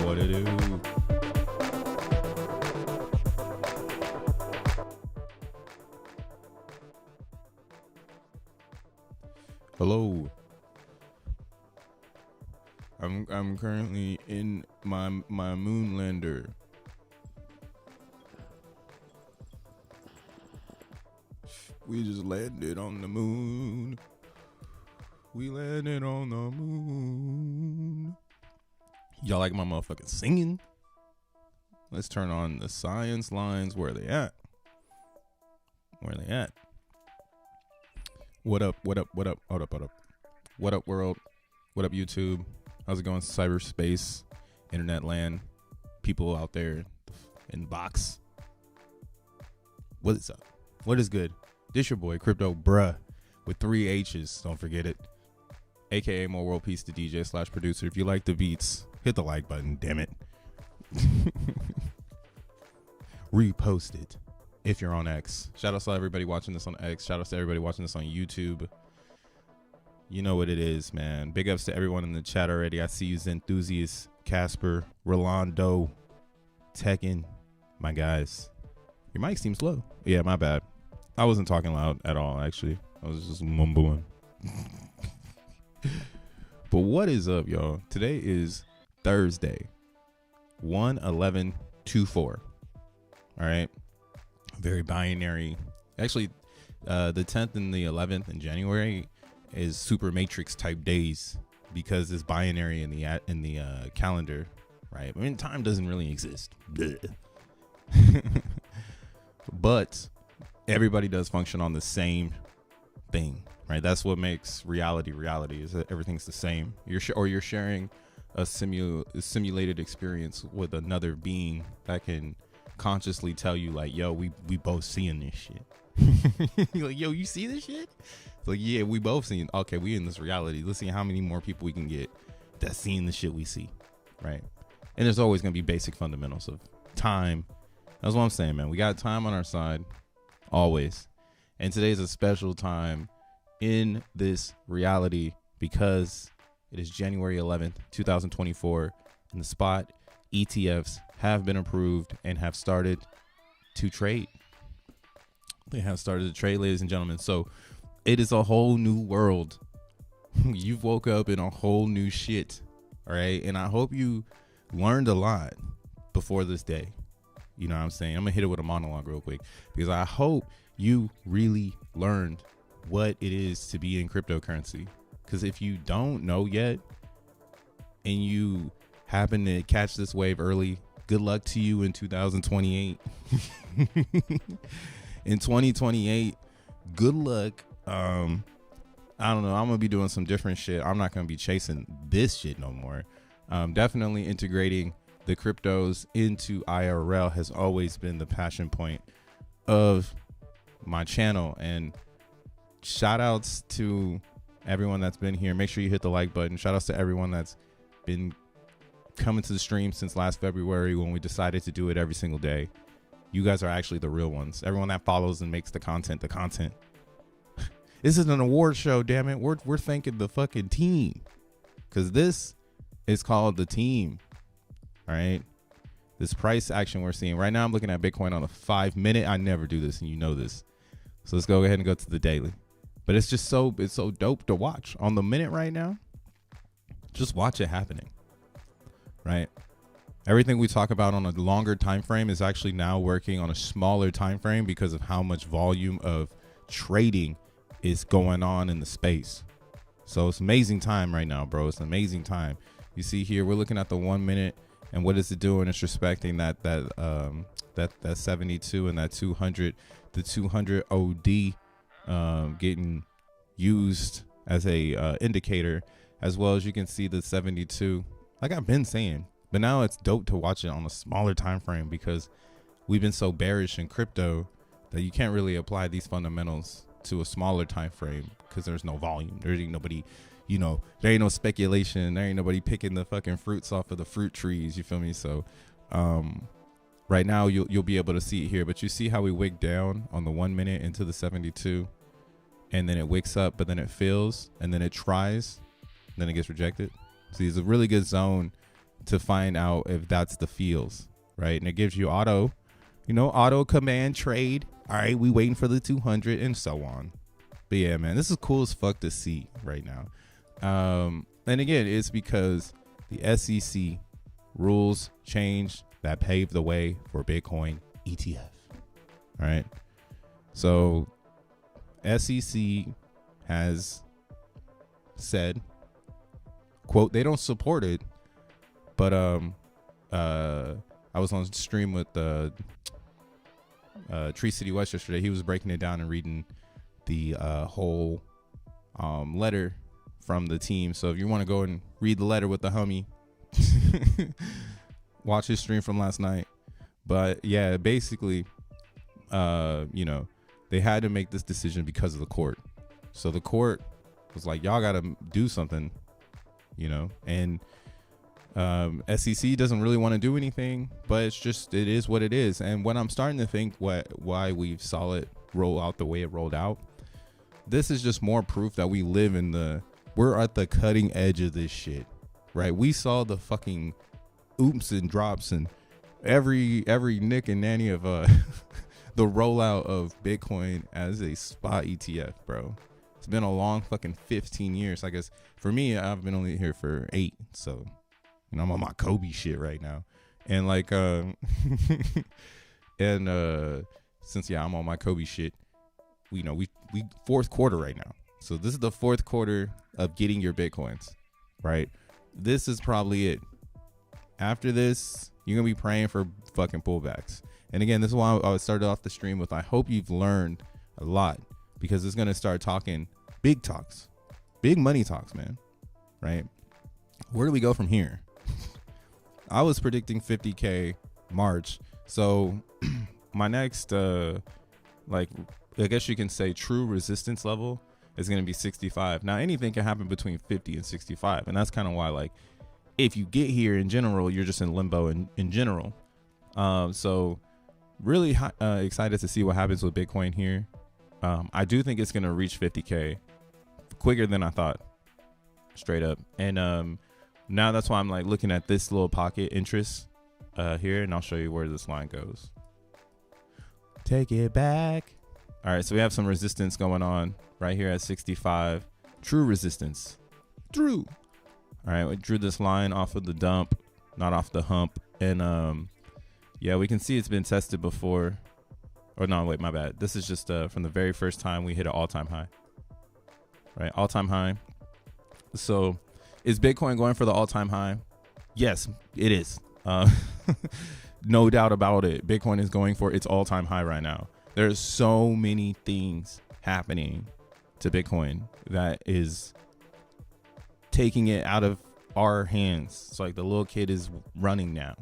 What it do? Hello. I'm currently in my moon lander. We just landed on the moon. We landed on the moon. Y'all like my motherfucking singing? Let's turn on the science lines. Where are they at? Where are they at? What up? What up? What up? Hold up, hold up. What up, world? What up, YouTube? How's it going? Cyberspace, internet land, people out there in the box. What is up? What is good? This your boy, Crypto Bruh, with 3 H's. Don't forget it. AKA more world peace to DJ / producer. If you like the beats, hit the like button, damn it. Repost it if you're on X. Shout out to everybody watching this on X. Shout out to everybody watching this on YouTube. You know what it is, man. Big ups to everyone in the chat already. I see you, Xenthusiast, Casper, Rolando, Tekken, my guys. Your mic seems low. Yeah, my bad. I wasn't talking loud at all, actually. I was just mumbling. But what is up, y'all? Today is Thursday, 1/11/24. All right, very binary. Actually, the 10th and the 11th in January is super matrix type days because it's binary in the calendar, right? I mean, time doesn't really exist, but everybody does function on the same thing, right? That's what makes reality is that everything's the same. You're sharing a simulated experience with another being that can consciously tell you like, yo, we both seeing this shit. You're like, yo, you see this shit? It's like, yeah, we both seeing. Okay, we in this reality. Let's see how many more people we can get that's seeing the shit we see, right? And there's always gonna be basic fundamentals of time. That's what I'm saying, man. We got time on our side, always. And today's a special time in this reality because it is January 11th, 2024. And the spot ETFs have been approved and have started to trade. They have started to trade, ladies and gentlemen. So it is a whole new world. You've woke up in a whole new shit. All right. And I hope you learned a lot before this day. You know what I'm saying? I'm gonna hit it with a monologue real quick because I hope you really learned what it is to be in cryptocurrency. Because if you don't know yet and you happen to catch this wave early, good luck to you in 2028. In 2028, good luck. I don't know. I'm gonna be doing some different shit. I'm not gonna be chasing this shit no more. Definitely integrating the cryptos into IRL has always been the passion point of my channel. And shout outs to everyone that's been here. Make sure you hit the like button. Shout outs to everyone that's been coming to the stream since last February when we decided to do it every single day. You guys are actually the real ones. Everyone that follows and makes the content. This is an award show, damn it. We're thanking the fucking team, because this is called the team. All right. This price action we're seeing right now, I'm looking at Bitcoin on a 5-minute. I never do this, and you know this. So let's go ahead and go to the daily. But it's just it's so dope to watch on the minute right now. Just watch it happening, right? Everything we talk about on a longer time frame is actually now working on a smaller time frame because of how much volume of trading is going on in the space. So it's amazing time right now, bro. It's an amazing time. You see here, we're looking at the 1 minute, and what is it doing? It's respecting that 72 and that 200, the 200 OD getting used as a indicator, as well as you can see the 72, like I've been saying. But now it's dope to watch it on a smaller time frame because we've been so bearish in crypto that you can't really apply these fundamentals to a smaller time frame because there's no volume. There ain't nobody, you know, there ain't no speculation. There ain't nobody picking the fucking fruits off of the fruit trees. You feel me? So right now you'll be able to see it here, but you see how we wick down on the 1 minute into the 72, and then it wicks up, but then it fills, and then it tries, and then it gets rejected. See, it's a really good zone to find out if that's the feels, right? And it gives you auto command trade. All right, we waiting for the 200 and so on. But yeah, man, this is cool as fuck to see right now. And again, it's because the SEC rules changed that paved the way for Bitcoin ETF. All right, so SEC has said, quote, they don't support it. But I was on stream with Tree City West yesterday. He was breaking it down and reading the whole letter from the team. So if you want to go and read the letter with the homie, watch his stream from last night. But yeah, basically, they had to make this decision because of the court. So the court was like, y'all got to do something, and SEC doesn't really want to do anything, but it is what it is. And when I'm starting to think why we saw it roll out the way it rolled out, this is just more proof that we're at the cutting edge of this shit, right? We saw the fucking oops and drops and every nick and nanny of the rollout of Bitcoin as a spot ETF, bro. It's been a long fucking 15 years. I guess for me, I've been only here for 8, so I'm on my Kobe shit right now. And since I'm on my Kobe shit, we fourth quarter right now. So this is the fourth quarter of getting your Bitcoins, right? This is probably it. After this, you're going to be praying for fucking pullbacks. And again, this is why I started off the stream with, I hope you've learned a lot, because it's going to start talking big talks, big money talks, man. Right? Where do we go from here? I was predicting 50K March. So my next, I guess you can say true resistance level is going to be 65. Now, anything can happen between 50 and 65. And that's kind of why, if you get here in general, you're just in limbo in general. So really excited to see what happens with Bitcoin here. I do think it's going to reach 50K quicker than I thought, straight up. And now that's why I'm looking at this little pocket interest here, and I'll show you where this line goes. Take it back. All right, so we have some resistance going on right here at 65. True resistance. True. All right, we drew this line off of the dump, not off the hump. And yeah, we can see it's been tested before. Or no, wait, my bad. This is just from the very first time we hit an all-time high. Right, all-time high. So is Bitcoin going for the all-time high? Yes, it is. No doubt about it. Bitcoin is going for its all-time high right now. There's so many things happening to Bitcoin that is taking it out of our hands. It's like the little kid is running now.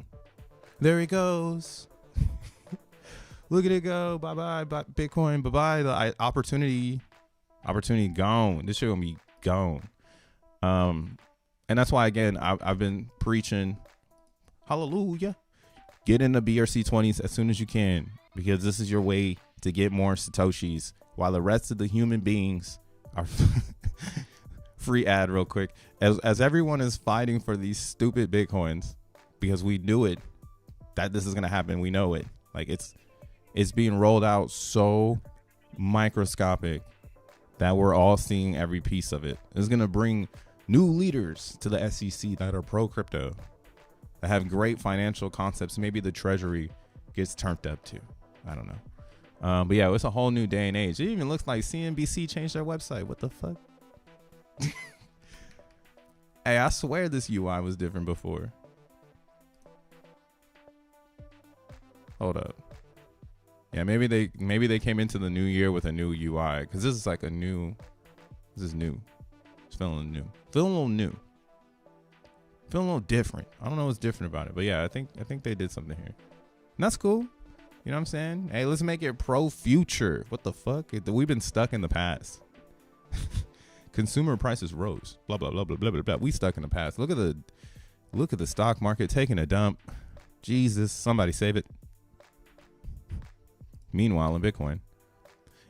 There he goes. Look at it go. Bye-bye, Bitcoin. Bye-bye. The opportunity gone. This shit gonna be gone. And that's why, again, I've been preaching, hallelujah, get into BRC20s as soon as you can, because this is your way to get more Satoshis while the rest of the human beings our free ad real quick. As everyone is fighting for these stupid Bitcoins, because we knew it, that this is going to happen. We know it. Like it's being rolled out so microscopic that we're all seeing every piece of it. It's going to bring new leaders to the SEC that are pro crypto, that have great financial concepts. Maybe the treasury gets turned up too. I don't know. But yeah, it's a whole new day and age. It even looks like CNBC changed their website. What the fuck? Hey, I swear this UI was different before. Hold up. Yeah, maybe they came into the new year with a new UI, because this is like this is new. It's feeling new. Feeling a little new. Feeling a little different. I don't know what's different about it, but yeah, I think they did something here. And that's cool. You know what I'm saying? Hey, let's make it pro future. What the fuck? We've been stuck in the past. Consumer prices rose. Blah blah blah blah blah blah blah. We stuck in the past. Look at the stock market taking a dump. Jesus, somebody save it. Meanwhile, in Bitcoin,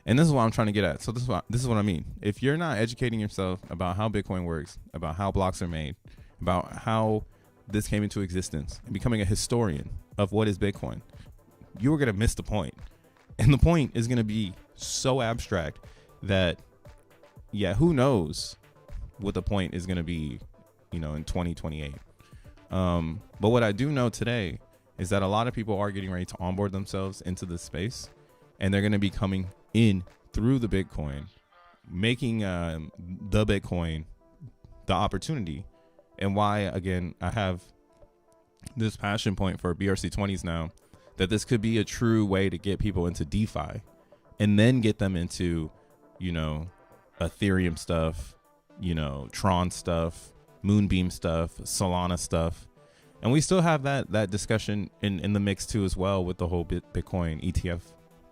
and this is what I'm trying to get at. So this is what I mean. If you're not educating yourself about how Bitcoin works, about how blocks are made, about how this came into existence, and becoming a historian of what is Bitcoin, you are gonna miss the point. And the point is gonna be so abstract that, yeah, who knows what the point is gonna be, in 2028. But what I do know today is that a lot of people are getting ready to onboard themselves into this space, and they're going to be coming in through the Bitcoin, making the Bitcoin the opportunity. And why, again, I have this passion point for BRC20s now, that this could be a true way to get people into DeFi and then get them into, Ethereum stuff, Tron stuff, Moonbeam stuff, Solana stuff. And we still have that discussion in the mix too as well, with the whole Bitcoin ETF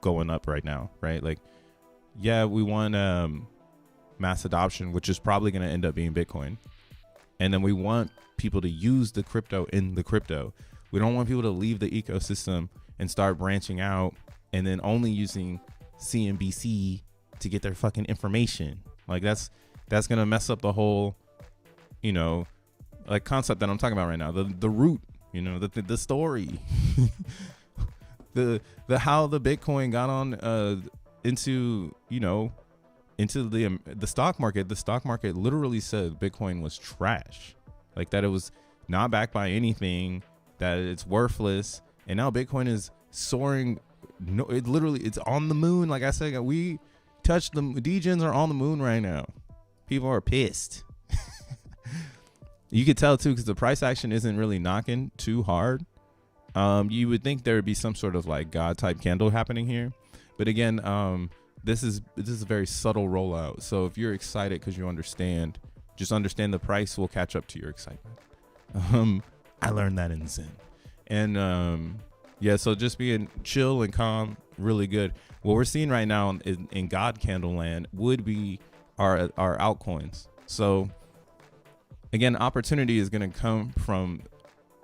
going up right now, right? Like, yeah, we want mass adoption, which is probably going to end up being Bitcoin. And then we want people to use the crypto in the crypto. We don't want people to leave the ecosystem and start branching out and then only using CNBC to get their fucking information. Like that's going to mess up the whole, like concept that I'm talking about right now, the root, the story, the how the Bitcoin got on into the stock market. The stock market literally said Bitcoin was trash, like that it was not backed by anything, that it's worthless, and now Bitcoin is soaring. No, it's on the moon. Like I said, we touched the DEGENS are on the moon right now. People are pissed. You could tell too, because the price action isn't really knocking too hard. You would think there would be some sort of like God type candle happening here, but again, this is a very subtle rollout. So if you're excited because you just understand the price will catch up to your excitement. I learned that in Zen, and yeah, so just being chill and calm, really good. What we're seeing right now in God candle land would be our altcoins. So again, opportunity is going to come from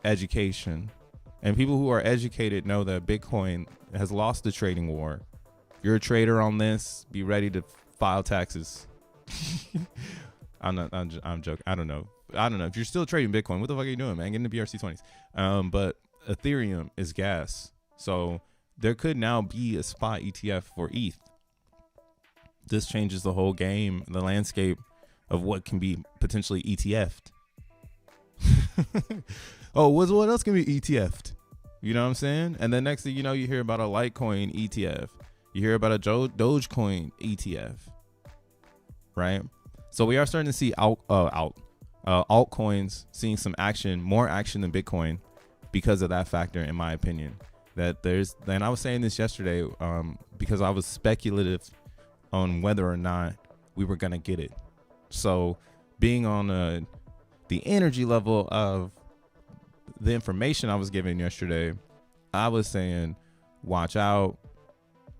education, and people who are educated know that Bitcoin has lost the trading war. If you're a trader on this, be ready to file taxes. I'm joking. I don't know. If you're still trading Bitcoin, what the fuck are you doing, man? Get into BRC20s. But Ethereum is gas. So there could now be a spot ETF for ETH. This changes the whole game, the landscape of what can be potentially ETF'd. Oh, what else can be ETF'd? You know what I'm saying? And then next thing you know, you hear about a Litecoin ETF. You hear about a Dogecoin ETF. Right? So we are starting to see altcoins seeing some action, more action than Bitcoin, because of that factor, in my opinion. And I was saying this yesterday, because I was speculative on whether or not we were gonna get it. So being on the energy level of the information I was given yesterday, I was saying, watch out,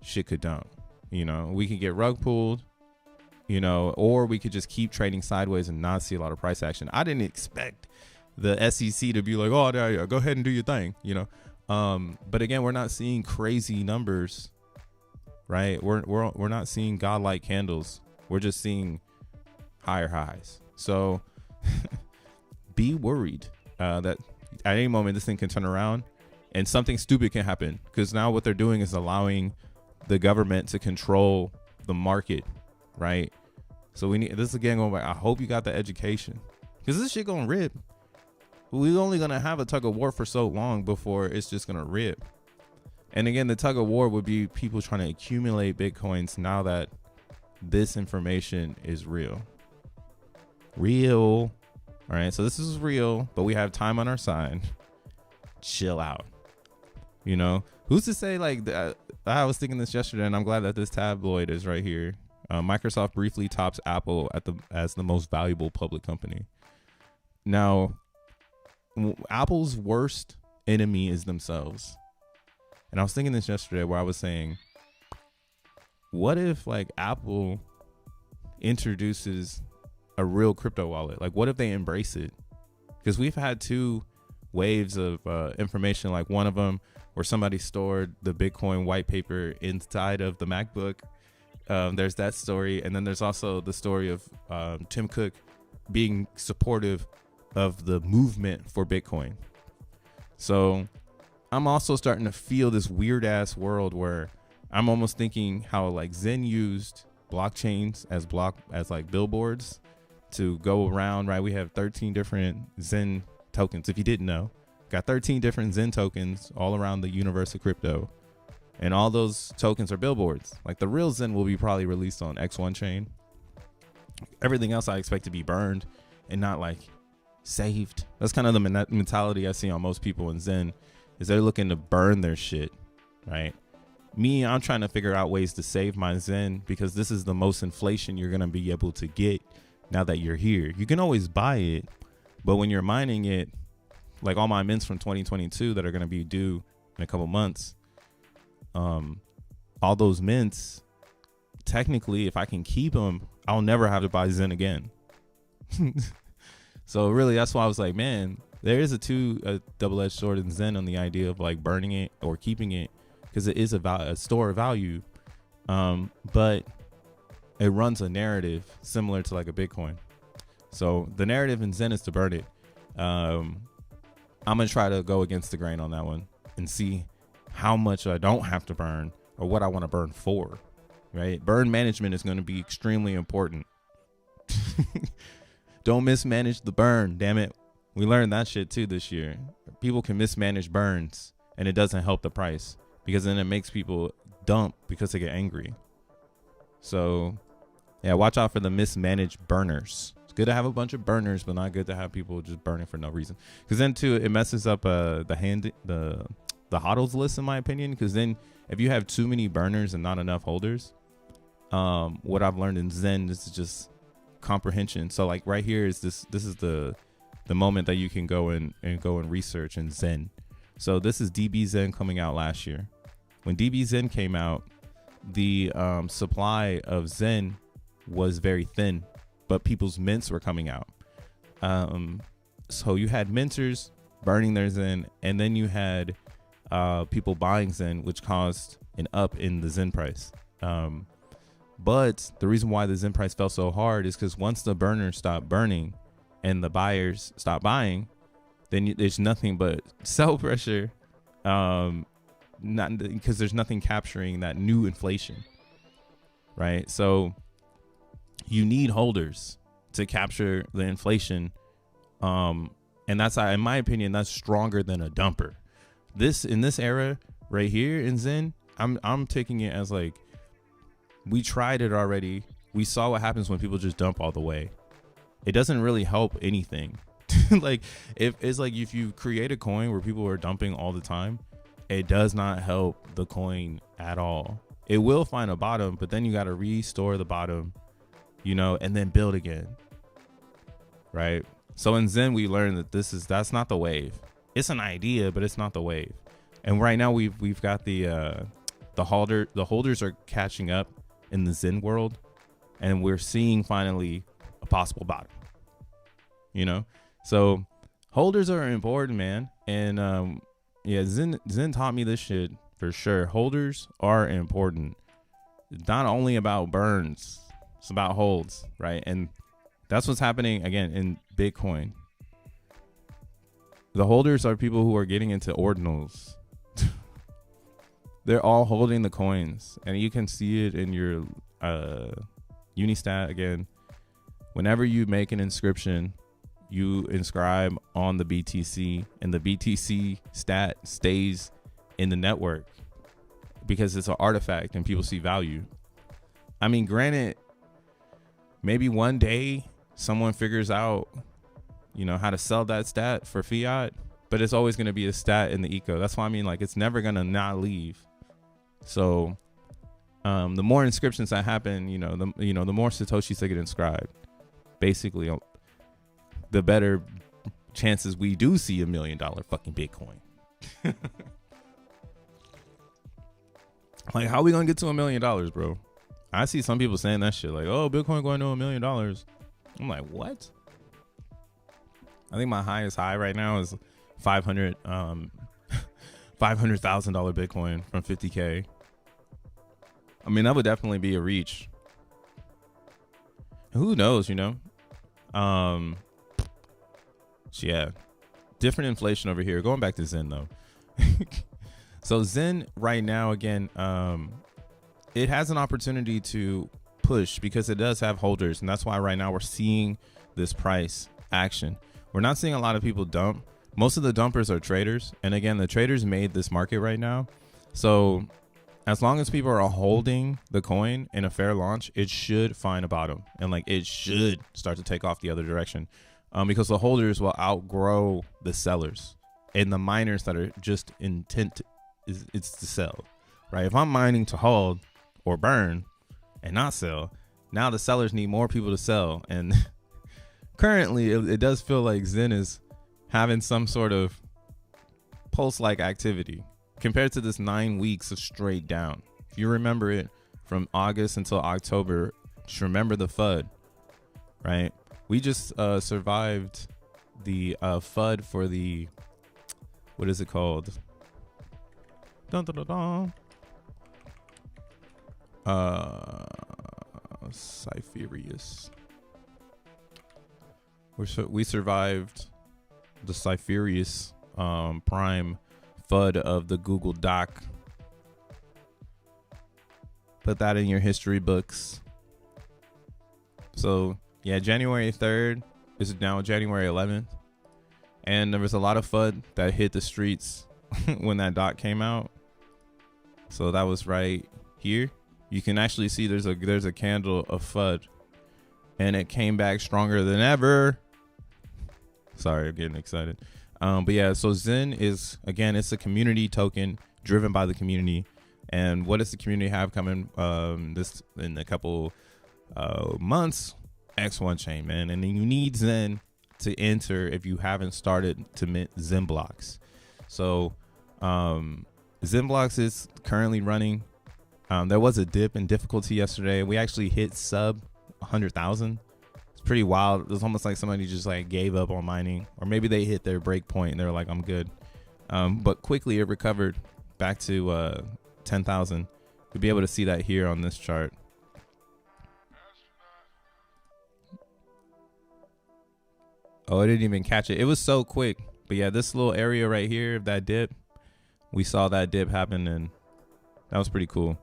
shit could dump. We could get rug pulled, or we could just keep trading sideways and not see a lot of price action. I didn't expect the SEC to be like, oh, yeah, go ahead and do your thing, But again, we're not seeing crazy numbers, right? We're not seeing godlike candles We're just seeing higher highs. So be worried that at any moment this thing can turn around and something stupid can happen, because now what they're doing is allowing the government to control the market, right? So we need this again going back. I hope you got the education, because this shit gonna rip. We're only gonna have a tug of war for so long before it's just gonna rip. And again, the tug of war would be people trying to accumulate Bitcoins now that this information is real. All right, so this is real, but we have time on our side. Chill out. You know, who's to say, like, I was thinking this yesterday, and I'm glad that this tabloid is right here. Microsoft briefly tops Apple as the most valuable public company. Now, Apple's worst enemy is themselves. And I was thinking this yesterday, where I was saying, what if like Apple introduces a real crypto wallet? Like, what if they embrace it? Because we've had two waves of information, like one of them where somebody stored the Bitcoin white paper inside of the MacBook. There's that story. And then there's also the story of Tim Cook being supportive of the movement for Bitcoin. So I'm also starting to feel this weird ass world where I'm almost thinking how like Zen used blockchains as like billboards to go around, right? We have 13 different Zen tokens. If you didn't know, got 13 different Zen tokens all around the universe of crypto. And all those tokens are billboards. Like the real Zen will be probably released on X1 chain. Everything else I expect to be burned and not like saved. That's kind of the mentality I see on most people in Zen, is they're looking to burn their shit, right? Me, I'm trying to figure out ways to save my Zen, because this is the most inflation you're going to be able to get now that you're here. You can always buy it, but when you're mining it, like all my mints from 2022 that are going to be due in a couple months, all those mints, technically, if I can keep them, I'll never have to buy Zen again. So really, that's why I was like, man, there is a double-edged sword in Zen on the idea of like burning it or keeping it, because it is a store of value, but it runs a narrative similar to like a Bitcoin. So the narrative in Zen is to burn it. I'm gonna try to go against the grain on that one and see how much I don't have to burn or what I want to burn for, right? Burn management is going to be extremely important. Don't mismanage the burn, damn it. We learned that shit too this year. People can mismanage burns and it doesn't help the price, because then it makes people dump because they get angry. So yeah, watch out for the mismanaged burners. It's good to have a bunch of burners, but not good to have people just burning for no reason. Because then too, it messes up the hodls list, in my opinion. Because then if you have too many burners and not enough holders, what I've learned in Zen is just comprehension. So like right here is this is the moment that you can go and research in Zen. So this is DBZen coming out last year. When DBZen came out, the supply of Zen was very thin, but people's mints were coming out. So you had minters burning their Zen, and then you had people buying Zen, which caused an up in the Zen price. But the reason why the Zen price fell so hard is because once the burners stopped burning and the buyers stopped buying, then there's nothing but sell pressure. Not because there's nothing capturing that new inflation, right? So you need holders to capture the inflation, and that's, in my opinion, that's stronger than a dumper. In this era right here in Zen, I'm taking it as like, we tried it already. We saw what happens when people just dump all the way. It doesn't really help anything. Like if you create a coin where people are dumping all the time, it does not help the coin at all. It will find a bottom, but then you got to restore the bottom, and then build again. Right. So in Zen, we learned that that's not the wave. It's an idea, but it's not the wave. And right now we've got the holders are catching up in the Zen world, and we're seeing finally a possible bottom. So holders are important, man. And yeah, Zen taught me this shit for sure. Holders are important. It's not only about burns. It's about holds, right? And that's what's happening again in Bitcoin. The holders are people who are getting into ordinals. They're all holding the coins, and you can see it in your Unistat again. Whenever you make an inscription, you inscribe on the BTC, and the BTC stat stays in the network because it's an artifact and people see value. I mean, granted, maybe one day someone figures out, you know, how to sell that stat for fiat, but it's always going to be a stat in the eco. That's why I mean, like, it's never going to not leave. So the more inscriptions that happen, the more Satoshis that get inscribed, basically, the better chances we do see $1 million fucking Bitcoin. Like, how are we gonna get to $1 million, bro? I see some people saying that shit, like, oh, Bitcoin going to $1 million. I'm like, what? I think my highest high right now is $500,000 Bitcoin from 50K. I mean, that would definitely be a reach. Who knows, yeah, different inflation over here. Going back to Zen though. So Zen right now, again, it has an opportunity to push because it does have holders, and that's why right now we're seeing this price action. We're not seeing a lot of people dump. Most of the dumpers are traders, and again, the traders made this market right now. So as long as people are holding the coin in a fair launch, it should find a bottom, and like it should start to take off the other direction, because the holders will outgrow the sellers and the miners that are just intent it's to sell, right? If I'm mining to hold or burn and not sell, now the sellers need more people to sell, and currently it does feel like Zen is having some sort of pulse-like activity compared to this 9 weeks of straight down. If you remember it from August until October, just remember the FUD, right? We just survived the FUD for the, what is it called? Dun, dun, dun, dun. Cypherius. We survived the Cypherius Prime FUD of the Google Doc. Put that in your history books. So yeah, January 3rd is now January 11th, and there was a lot of FUD that hit the streets when that doc came out. So that was right here. You can actually see there's a candle of FUD, and it came back stronger than ever. Sorry, I'm getting excited. But yeah, so Zen is, again, it's a community token driven by the community. And what does the community have coming this in a couple months? X1 chain, man. And then you need Zen to enter if you haven't started to mint XENblocks. So XENblocks is currently running. There was a dip in difficulty yesterday. We actually hit sub 100,000. It's pretty wild. It was almost like somebody just like gave up on mining, or maybe they hit their break point and they're like, I'm good. But quickly it recovered back to 10,000. You'll be able to see that here on this chart. Oh, I didn't even catch it. It was so quick. But yeah, this little area right here of that dip, we saw that dip happen, and that was pretty cool.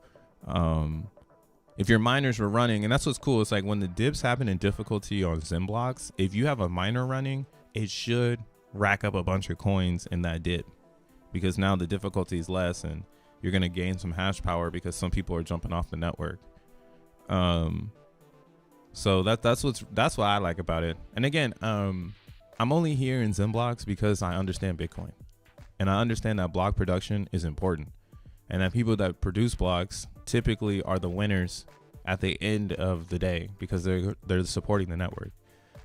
If your miners were running, and that's what's cool, it's like when the dips happen in difficulty on XENblocks, if you have a miner running, it should rack up a bunch of coins in that dip, because now the difficulty is less and you're going to gain some hash power because some people are jumping off the network. So that's what I like about it. And again, I'm only here in XENblocks because I understand Bitcoin, and I understand that block production is important, and that people that produce blocks typically are the winners at the end of the day because they're supporting the network.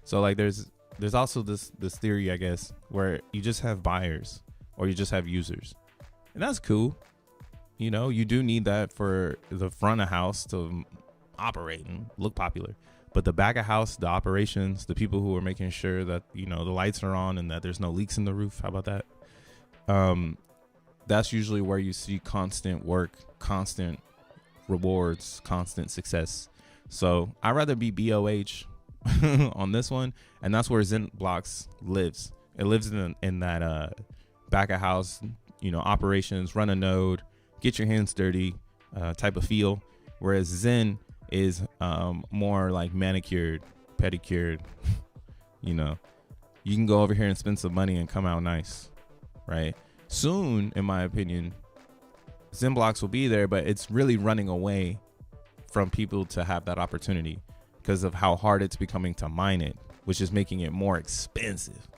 So like there's also this theory, I guess, where you just have buyers or you just have users, and that's cool. You do need that for the front of house to operate and look popular. But the back of house, the operations, the people who are making sure that, the lights are on and that there's no leaks in the roof. How about that? That's usually where you see constant work, constant rewards, constant success. So I'd rather be BOH on this one, and that's where XENblocks lives. It lives in that back of house, operations, run a node, get your hands dirty type of feel. Whereas Zen is more like manicured, pedicured. You can go over here and spend some money and come out nice, right? Soon, in my opinion, XENblocks will be there, but it's really running away from people to have that opportunity because of how hard it's becoming to mine it, which is making it more expensive,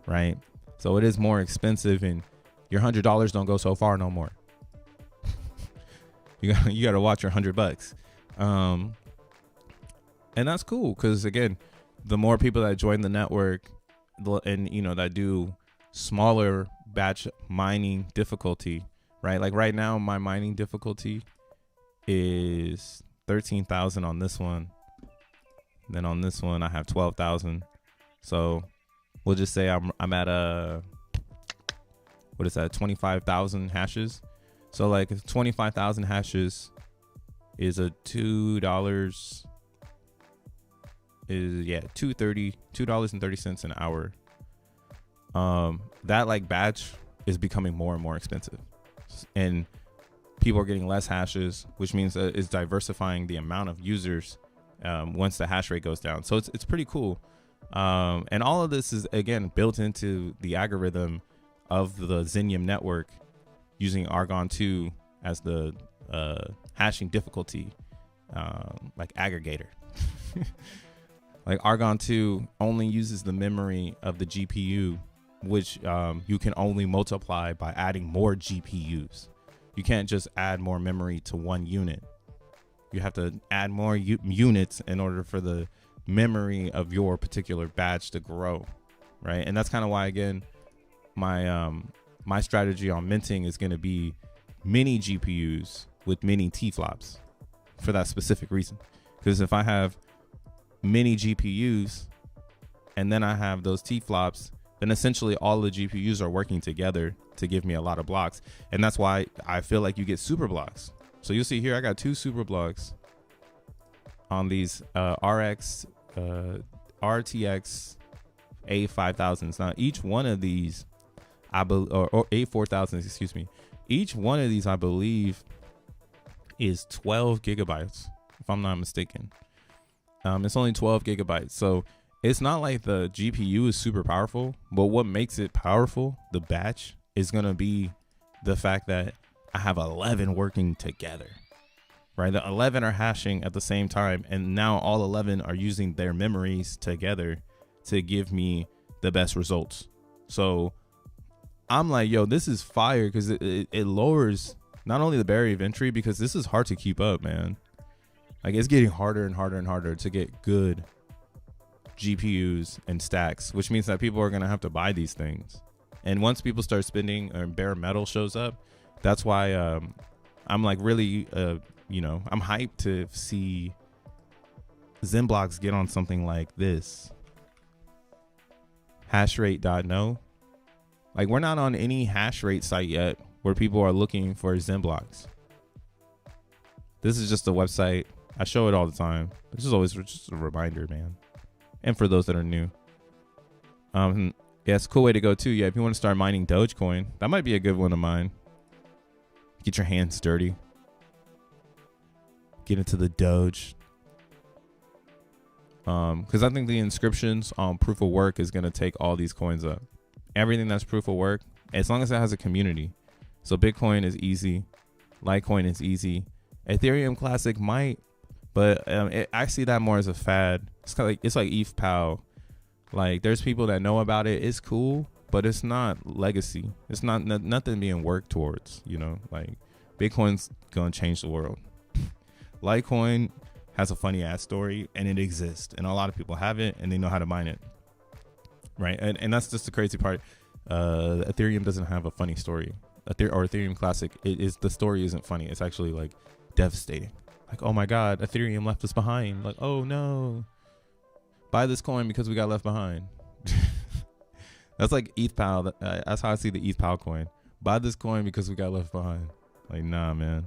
right? So it is more expensive, and your $100 don't go so far no more. you got to watch your $100. And that's cool because, again, the more people that join the network and, that do smaller batch mining difficulty, right? Like right now, my mining difficulty is 13,000 on this one. Then on this one, I have 12,000. So we'll just say I'm at 25,000 hashes. So like 25,000 hashes is a $2 is $2.30 an hour. That like batch is becoming more and more expensive, and people are getting less hashes, which means that it's diversifying the amount of users once the hash rate goes down. So it's pretty cool. And all of this is, again, built into the algorithm of the Xenium network using Argon 2 as the hashing difficulty, like aggregator. Like Argon 2 only uses the memory of the GPU, which you can only multiply by adding more GPUs. You can't just add more memory to one unit. You have to add more units in order for the memory of your particular batch to grow, right? And that's kind of why, again, my strategy on minting is going to be mini GPUs with mini T-flops for that specific reason. Because if I have mini GPUs and then I have those T-flops, then essentially all the GPUs are working together to give me a lot of blocks. And that's why I feel like you get super blocks. So you'll see here, I got 2 super blocks on these RTX A5000s. Now each one of these, or A4000s, excuse me. Each one of these, I believe, is 12 gigabytes, if I'm not mistaken. It's only 12 gigabytes. So it's not like the GPU is super powerful, but what makes it powerful, the batch, is going to be the fact that I have 11 working together, right? The 11 are hashing at the same time, and now all 11 are using their memories together to give me the best results. So I'm like, yo, this is fire, because it lowers not only the barrier of entry, because this is hard to keep up, man. Like, it's getting harder and harder and harder to get good GPUs and stacks, which means that people are going to have to buy these things. And once people start spending, or bare metal shows up, that's why I'm like really, I'm hyped to see XENblocks get on something like this. Hashrate.no. Like, we're not on any hash rate site yet where people are looking for XENblocks. This is just a website. I show it all the time. This is always just a reminder, man. And for those that are new. Yeah, it's a cool way to go too. Yeah, if you want to start mining Dogecoin, that might be a good one to mine. Get your hands dirty. Get into the Doge. Because I think the inscriptions on proof of work is going to take all these coins up. Everything that's proof of work, as long as it has a community. So Bitcoin is easy. Litecoin is easy. Ethereum Classic might, but I see that more as a fad. It's kind of like, it's like ETH.POW. Like, there's people that know about it. It's cool, but it's not legacy. It's not nothing being worked towards, like Bitcoin's going to change the world. Litecoin has a funny ass story, and it exists, and a lot of people have it, and they know how to mine it. Right. And that's just the crazy part. Ethereum doesn't have a funny story. Ethereum Classic, the story isn't funny. It's actually like devastating. Like, oh my God, Ethereum left us behind. Like, oh no. Buy this coin because we got left behind. That's like ETH.POW. That's how I see the ETH.POW coin. Buy this coin because we got left behind. Like, nah, man.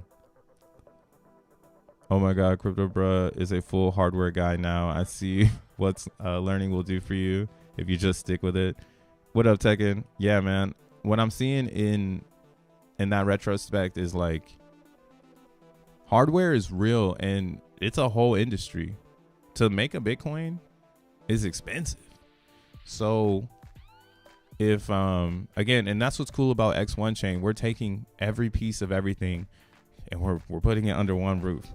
Oh my God, Crypto Bruh is a full hardware guy now. I see what's learning will do for you if you just stick with it. What up, Tekken? Yeah, man. What I'm seeing in that retrospect is like hardware is real and it's a whole industry. To make a Bitcoin is expensive. So if again, and that's what's cool about X1 chain, we're taking every piece of everything and we're putting it under one roof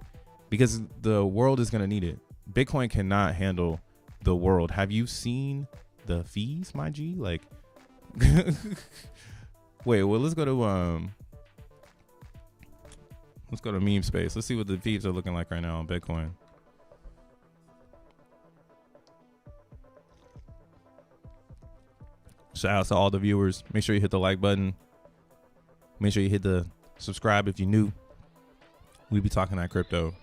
because the world is going to need it. Bitcoin cannot handle the world. Have you seen the fees, my G? Like wait, well, let's go to meme space. Let's see what the fees are looking like right now on Bitcoin. Shout out to all the viewers. Make sure you hit the like button. Make sure you hit the subscribe if you're new. We be talking that crypto.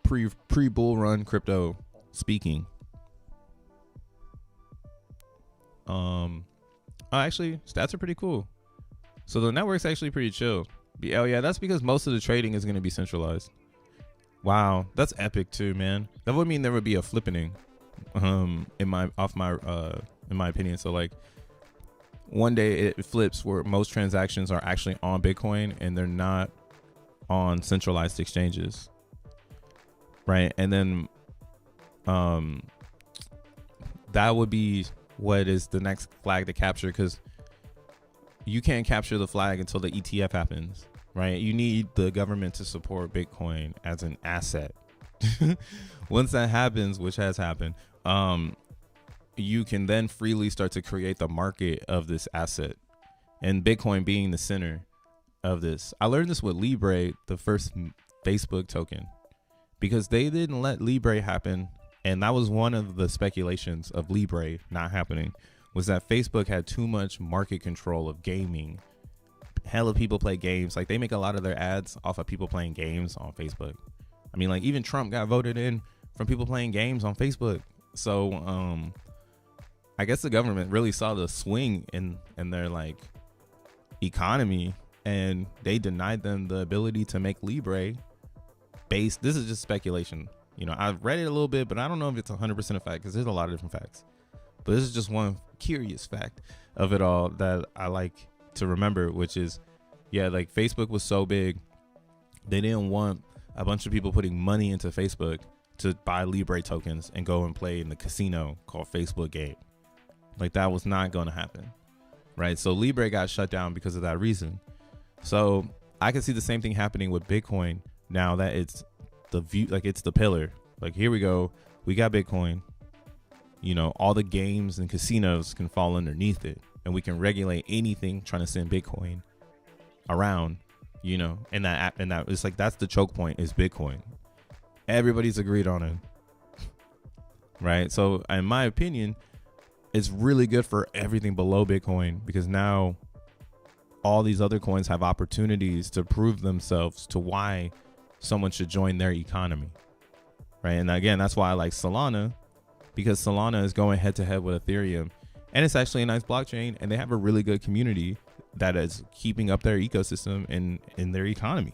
Pre bull run crypto speaking. Actually, stats are pretty cool. So the network's actually pretty chill. Oh yeah, that's because most of the trading is going to be centralized. Wow, that's epic too, man. That would mean there would be a flippening in my opinion. So like one day it flips where most transactions are actually on Bitcoin and they're not on centralized exchanges, right? And then that would be what is the next flag to capture, because you can't capture the flag until the ETF happens, right? You need the government to support Bitcoin as an asset. Once that happens, which has happened, you can then freely start to create the market of this asset, and Bitcoin being the center of this. I learned this with Libre, the first Facebook token, because they didn't let Libre happen. And that was one of the speculations of Libre not happening, was that Facebook had too much market control of gaming. Hella people play games. Like they make a lot of their ads off of people playing games on Facebook. I mean, like even Trump got voted in from people playing games on Facebook. So I guess the government really saw the swing in their like economy, and they denied them the ability to make Libre based. This is just speculation. You know, I've read it a little bit, but I don't know if it's 100% a fact because there's a lot of different facts. But this is just one curious fact of it all that I like to remember, which is, yeah, like Facebook was so big, they didn't want a bunch of people putting money into Facebook to buy Libre tokens and go and play in the casino called Facebook Game. Like that was not going to happen, right? So Libre got shut down because of that reason. So I can see the same thing happening with Bitcoin now that it's the view, like it's the pillar. Like here we go, we got Bitcoin, you know, all the games and casinos can fall underneath it, and we can regulate anything trying to send Bitcoin around, you know, and that app, and that it's like that's the choke point is Bitcoin. Everybody's agreed on it, right? So in my opinion, it's really good for everything below Bitcoin, because now all these other coins have opportunities to prove themselves to why someone should join their economy, right? And again, that's why I like Solana, because Solana is going head to head with Ethereum, and it's actually a nice blockchain, and they have a really good community that is keeping up their ecosystem in their economy.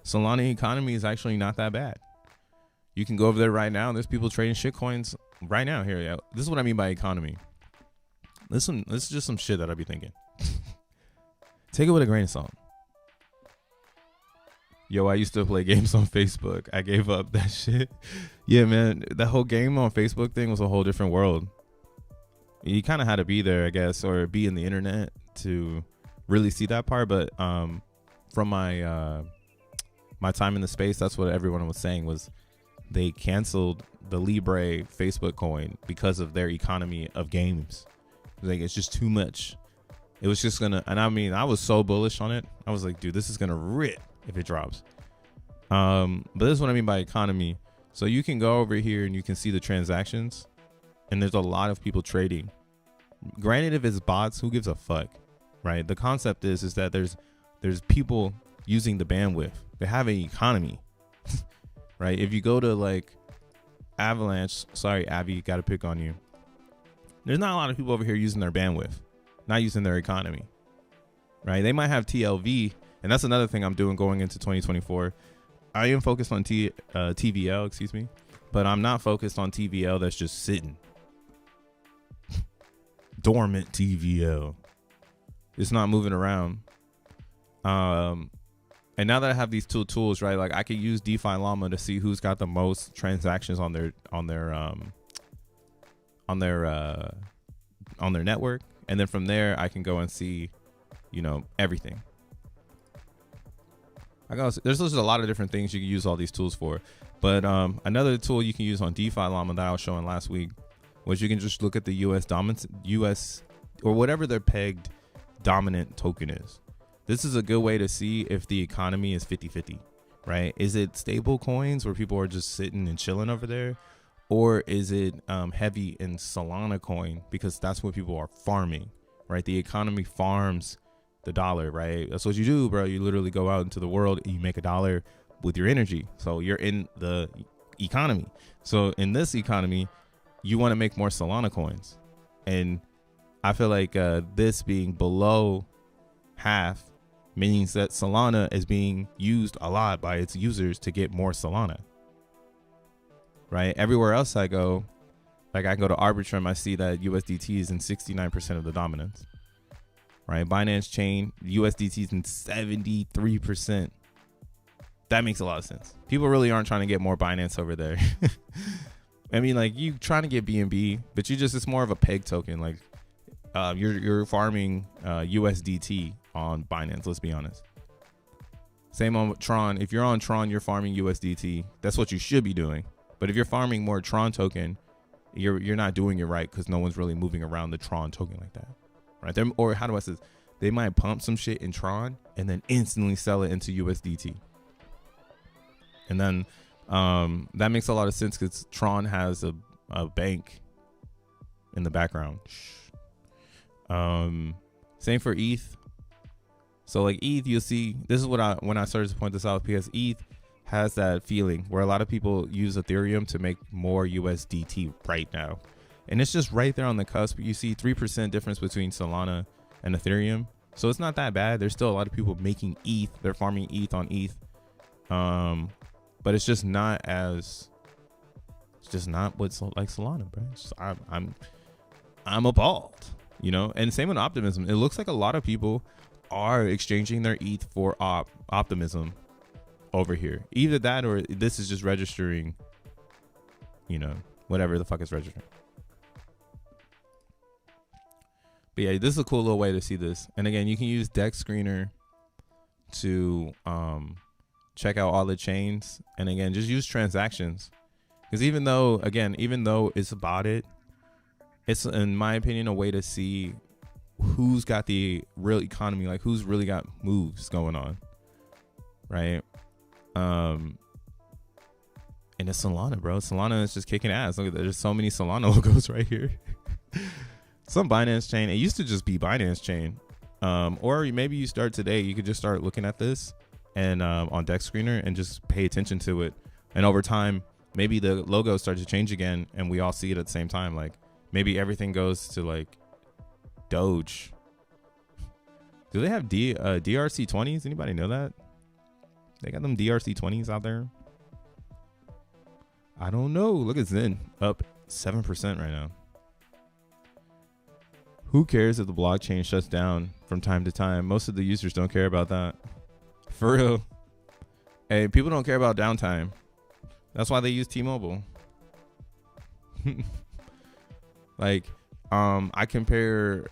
Solana economy is actually not that bad. You can go over there right now, and there's people trading shit coins right now. Here, yeah. This is what I mean by economy. Listen, this is just some shit that I be thinking. Take it with a grain of salt. Yo, I used to play games on Facebook. I gave up that shit. Yeah, man, that whole game on Facebook thing was a whole different world. You kind of had to be there, I guess, or be in the internet to really see that part. But from my my time in the space, that's what everyone was saying, was they canceled the Libre Facebook coin because of their economy of games. Like it's just too much. It was just gonna, and I mean, I was so bullish on it. I was like, dude, this is gonna rip if it drops. But this is what I mean by economy. So you can go over here and you can see the transactions, and there's a lot of people trading. Granted, if it's bots, who gives a fuck, right? The concept is that there's people using the bandwidth. They have an economy, right? If you go to like Avalanche, sorry, Abby, got to pick on you. There's not a lot of people over here using their bandwidth, not using their economy, right? They might have TLV, and that's another thing I'm doing going into 2024. I am focused on TVL, excuse me, but I'm not focused on TVL that's just sitting. Dormant TVL. It's not moving around. And now that I have these two tools, right, like I could use DeFi Llama to see who's got the most transactions on their network, and then from there I can go and see, you know, everything. There's a lot of different things you can use all these tools for, but another tool you can use on DeFi Llama that I was showing last week was you can just look at the US or whatever their pegged dominant token is. This is a good way to see if the economy is 50-50, right? Is it stable coins where people are just sitting and chilling over there? Or is it heavy in Solana coin? Because that's what people are farming, right? The economy farms the dollar, right? That's what you do, bro. You literally go out into the world and you make a dollar with your energy. So you're in the economy. So in this economy, you want to make more Solana coins. And I feel like this being below half means that Solana is being used a lot by its users to get more Solana, right? Everywhere else I go, like I can go to Arbitrum, I see that USDT is in 69% of the dominance, right? Binance Chain, USDT is in 73%. That makes a lot of sense. People really aren't trying to get more Binance over there. I mean, like you trying to get BNB, but it's more of a peg token. Like you're farming USDT on Binance, let's be honest. Same on Tron. If you're on Tron, you're farming USDT. That's what you should be doing. But if you're farming more Tron token, you're not doing it right, because no one's really moving around the Tron token like that, right? Or how do I say this? They might pump some shit in Tron and then instantly sell it into USDT. And then that makes a lot of sense because Tron has a bank in the background. Same for ETH. So like ETH, you'll see, this is when I started to point this out, because ETH has that feeling where a lot of people use Ethereum to make more USDT right now. And it's just right there on the cusp. You see 3% difference between Solana and Ethereum. So it's not that bad. There's still a lot of people making ETH. They're farming ETH on ETH. But it's just not what's like Solana, bro. Just, I'm appalled, you know? And same with Optimism. It looks like a lot of people are exchanging their ETH for Optimism over here. Either that or this is just registering, you know, whatever the fuck is registering. But yeah, this is a cool little way to see this. And again, you can use Dex Screener to check out all the chains. And again, just use transactions. Because even though it's about it, it's, in my opinion, a way to see who's got the real economy, like who's really got moves going on, right? And it's Solana, bro. Solana is just kicking ass. Look at that. There's so many Solana logos right here. Some Binance chain. It used to just be Binance chain. Or maybe you start today. You could just start looking at this and on Dex Screener and just pay attention to it. And over time, maybe the logo starts to change again and we all see it at the same time. Like maybe everything goes to like Doge. Do they have DRC20s? Anybody know that? They got them DRC20s out there? I don't know. Look at Zen, up 7% right now. Who cares if the blockchain shuts down from time to time? Most of the users don't care about that. For real. Hey, people don't care about downtime. That's why they use T-Mobile. Like, I compare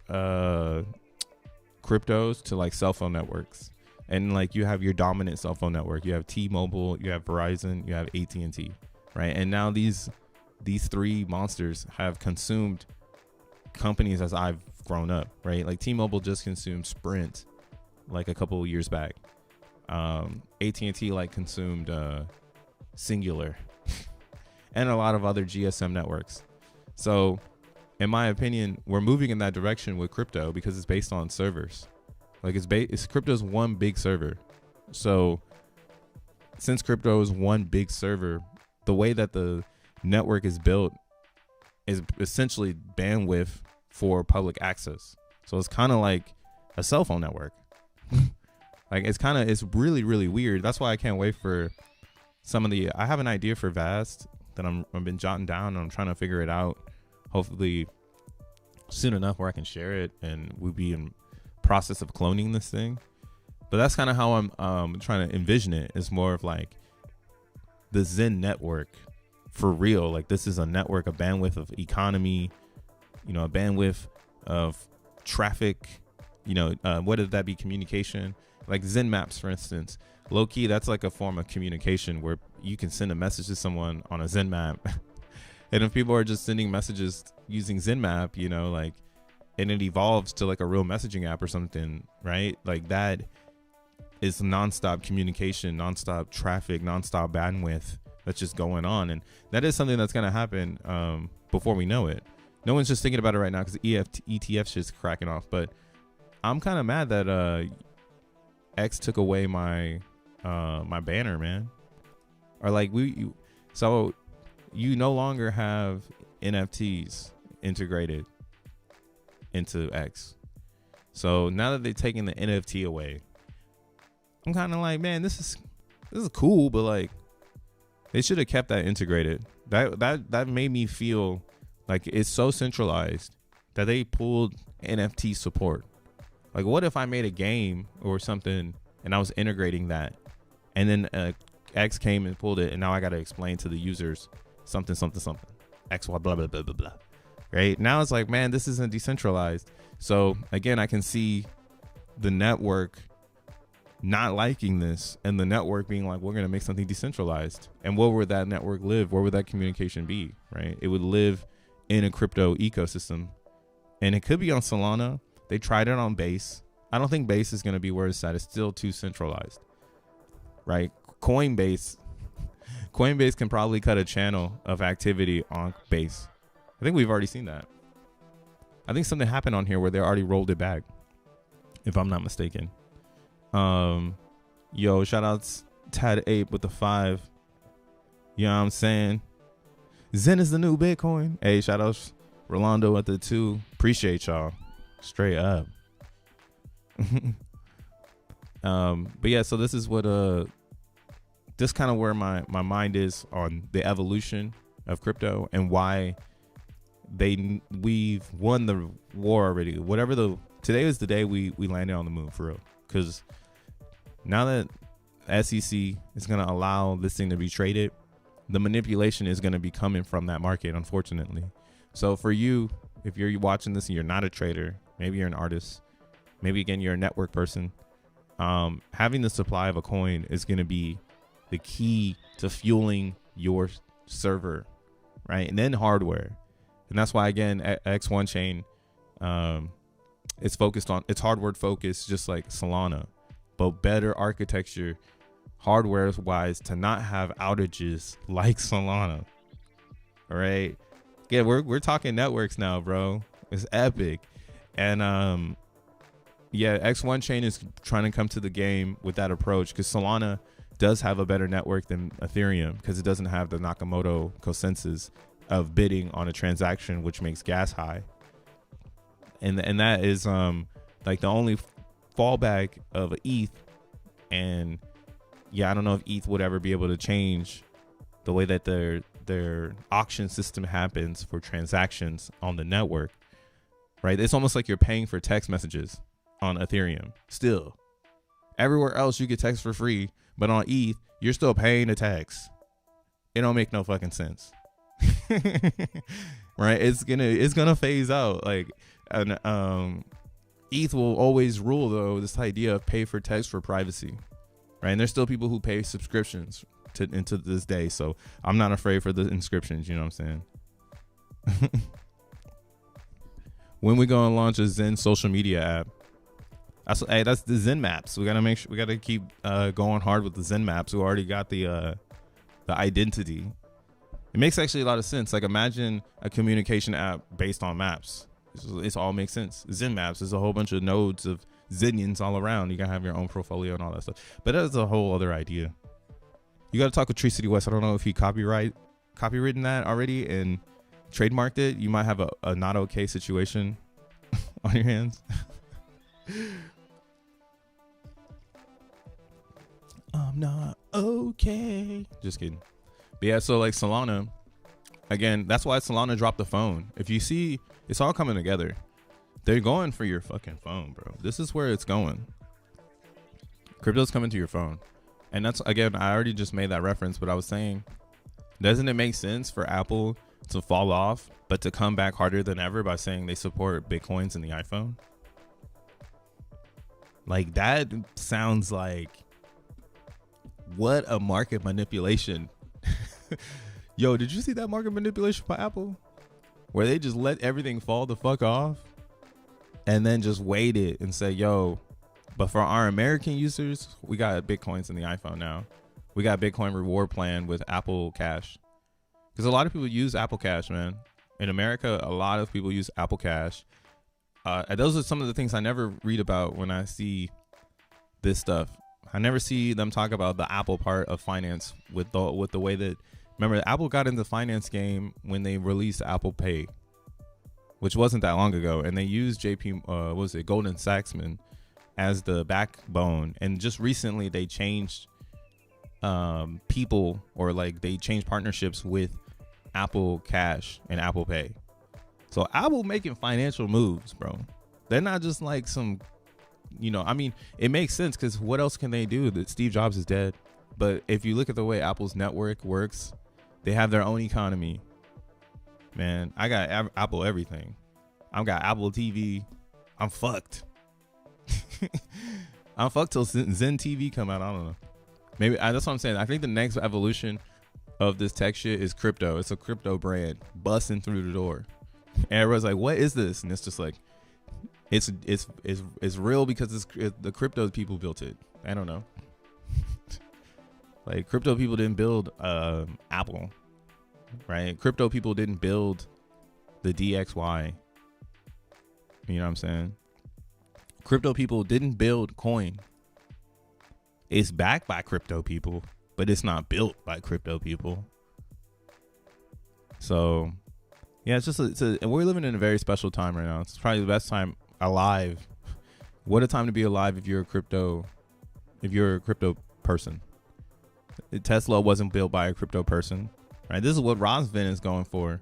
cryptos to like cell phone networks, and like you have your dominant cell phone network. You have T-Mobile, you have Verizon, you have AT&T, right? And now these three monsters have consumed companies as I've grown up, right? Like T-Mobile just consumed Sprint like a couple of years back. AT&T like consumed Singular and a lot of other GSM networks. So in my opinion, we're moving in that direction with crypto because it's based on servers. Like it's crypto's one big server. So since crypto is one big server, the way that the network is built is essentially bandwidth for public access. So it's kind of like a cell phone network. Like it's really, really weird. That's why I can't wait for I have an idea for Vast that I've been jotting down, and I'm trying to figure it out. Hopefully soon enough where I can share it, and we'll be in process of cloning this thing. But that's kind of how I'm trying to envision it. It's more of like the Zen network for real. Like, this is a network, a bandwidth of economy, a bandwidth of traffic, whether that be communication, like Zen maps, for instance. Low key, that's like a form of communication where you can send a message to someone on a Zen map. And if people are just sending messages using Zen map, and it evolves to like a real messaging app or something, right? Like, that is nonstop communication, nonstop traffic, nonstop bandwidth that's just going on. And that is something that's going to happen before we know it. No one's just thinking about it right now because ETF shit's cracking off. But I'm kind of mad that X took away my my banner, man. Or like so you no longer have NFTs integrated into X. So now that they're taking the NFT away, I'm kind of like, man, this is cool, but like, they should have kept that integrated. That made me feel like it's so centralized that they pulled NFT support. Like, what if I made a game or something and I was integrating that, and then X came and pulled it, and now I got to explain to the users something, X, Y, blah, blah, blah, blah, blah. Right? Now it's like, man, this isn't decentralized. So again, I can see the network not liking this, and the network being like, we're going to make something decentralized. And where would that network live? Where would that communication be? Right? It would live in a crypto ecosystem, and it could be on Solana. They tried it on Base. I don't think Base is going to be where it's at. It's still too centralized, right? Coinbase can probably cut a channel of activity on Base. I think we've already seen that. I think something happened on here where they already rolled it back, if I'm not mistaken. Yo, shout outs Tad Ape with the 5. You know what I'm saying? Zen is the new Bitcoin. Hey, shout outs Rolando at the 2. Appreciate y'all. Straight up. But yeah, so this is what this kind of where my mind is on the evolution of crypto and why we've won the war already. Today is the day we landed on the moon for real. Because now that SEC is going to allow this thing to be traded, the manipulation is going to be coming from that market, unfortunately. So for you, if you're watching this and you're not a trader, maybe you're an artist, maybe again you're a network person, having the supply of a coin is going to be the key to fueling your server, right? And then hardware. And that's why, again, X1 chain, it's hardware focused, just like Solana, but better architecture hardware wise to not have outages like Solana. All right. Yeah, we're talking networks now, bro. It's epic. And yeah, X1 chain is trying to come to the game with that approach, because Solana does have a better network than Ethereum, because it doesn't have the Nakamoto consensus of bidding on a transaction, which makes gas high. And that is like the only fallback of ETH. And yeah, I don't know if ETH would ever be able to change the way that their auction system happens for transactions on the network, right? It's almost like you're paying for text messages on Ethereum. Still, everywhere else you get text for free, but on ETH you're still paying the tax. It don't make no fucking sense. Right? It's gonna phase out. Like, and ETH will always rule, though, this idea of pay for text for privacy, right? And there's still people who pay subscriptions into this day, so I'm not afraid for the inscriptions. You know what I'm saying? When we gonna launch a Zen social media app? That's the Zen maps. We gotta keep going hard with the Zen maps. Who already got the identity. It makes actually a lot of sense. Like, imagine a communication app based on maps. It all makes sense. Zen maps is a whole bunch of nodes of Zenians all around. You gotta have your own portfolio and all that stuff. But that's a whole other idea. You gotta talk with Tree City West. I don't know if he copywritten that already and trademarked it. You might have a not okay situation on your hands. I'm not okay. okay. Just kidding. But yeah, so like Solana, again, that's why Solana dropped the phone. If you see, it's all coming together. They're going for your fucking phone, bro. This is where it's going. Crypto's coming to your phone. And that's, again, I already just made that reference, but I was saying, doesn't it make sense for Apple to fall off, but to come back harder than ever by saying they support Bitcoins in the iPhone? Like, that sounds like, what a market manipulation. Yo, did you see that market manipulation by Apple? Where they just let everything fall the fuck off and then just waited and say, yo, but for our American users, we got Bitcoins in the iPhone now. We got Bitcoin reward plan with Apple Cash. Because a lot of people use Apple Cash, man. In America, a lot of people use Apple Cash. And those are some of the things I never read about when I see this stuff. I never see them talk about the Apple part of finance with the way that, remember, Apple got into the finance game when they released Apple Pay, which wasn't that long ago, and they used Goldman Sachsman as the backbone. And just recently they changed people, or like they changed partnerships with Apple Cash and Apple Pay. So Apple making financial moves, bro. They're not just like some, I mean, it makes sense because what else can they do? That Steve Jobs is dead. But if you look at the way Apple's network works, they have their own economy. Man, I got Apple everything. I've got Apple TV. I'm fucked. I'm fucked till Zen TV come out. I don't know. Maybe that's what I'm saying. I think the next evolution of this tech shit is crypto. It's a crypto brand busting through the door. And everyone's like, what is this? And it's just like, it's real because the crypto people built it. I don't know. Like, crypto people didn't build Apple, right? Crypto people didn't build the DXY. You know what I'm saying? Crypto people didn't build coin. It's backed by crypto people, but it's not built by crypto people. So, yeah, and we're living in a very special time right now. It's probably the best time alive. What a time to be alive if you're a crypto person. Tesla wasn't built by a crypto person, right? This is what Rosvin is going for.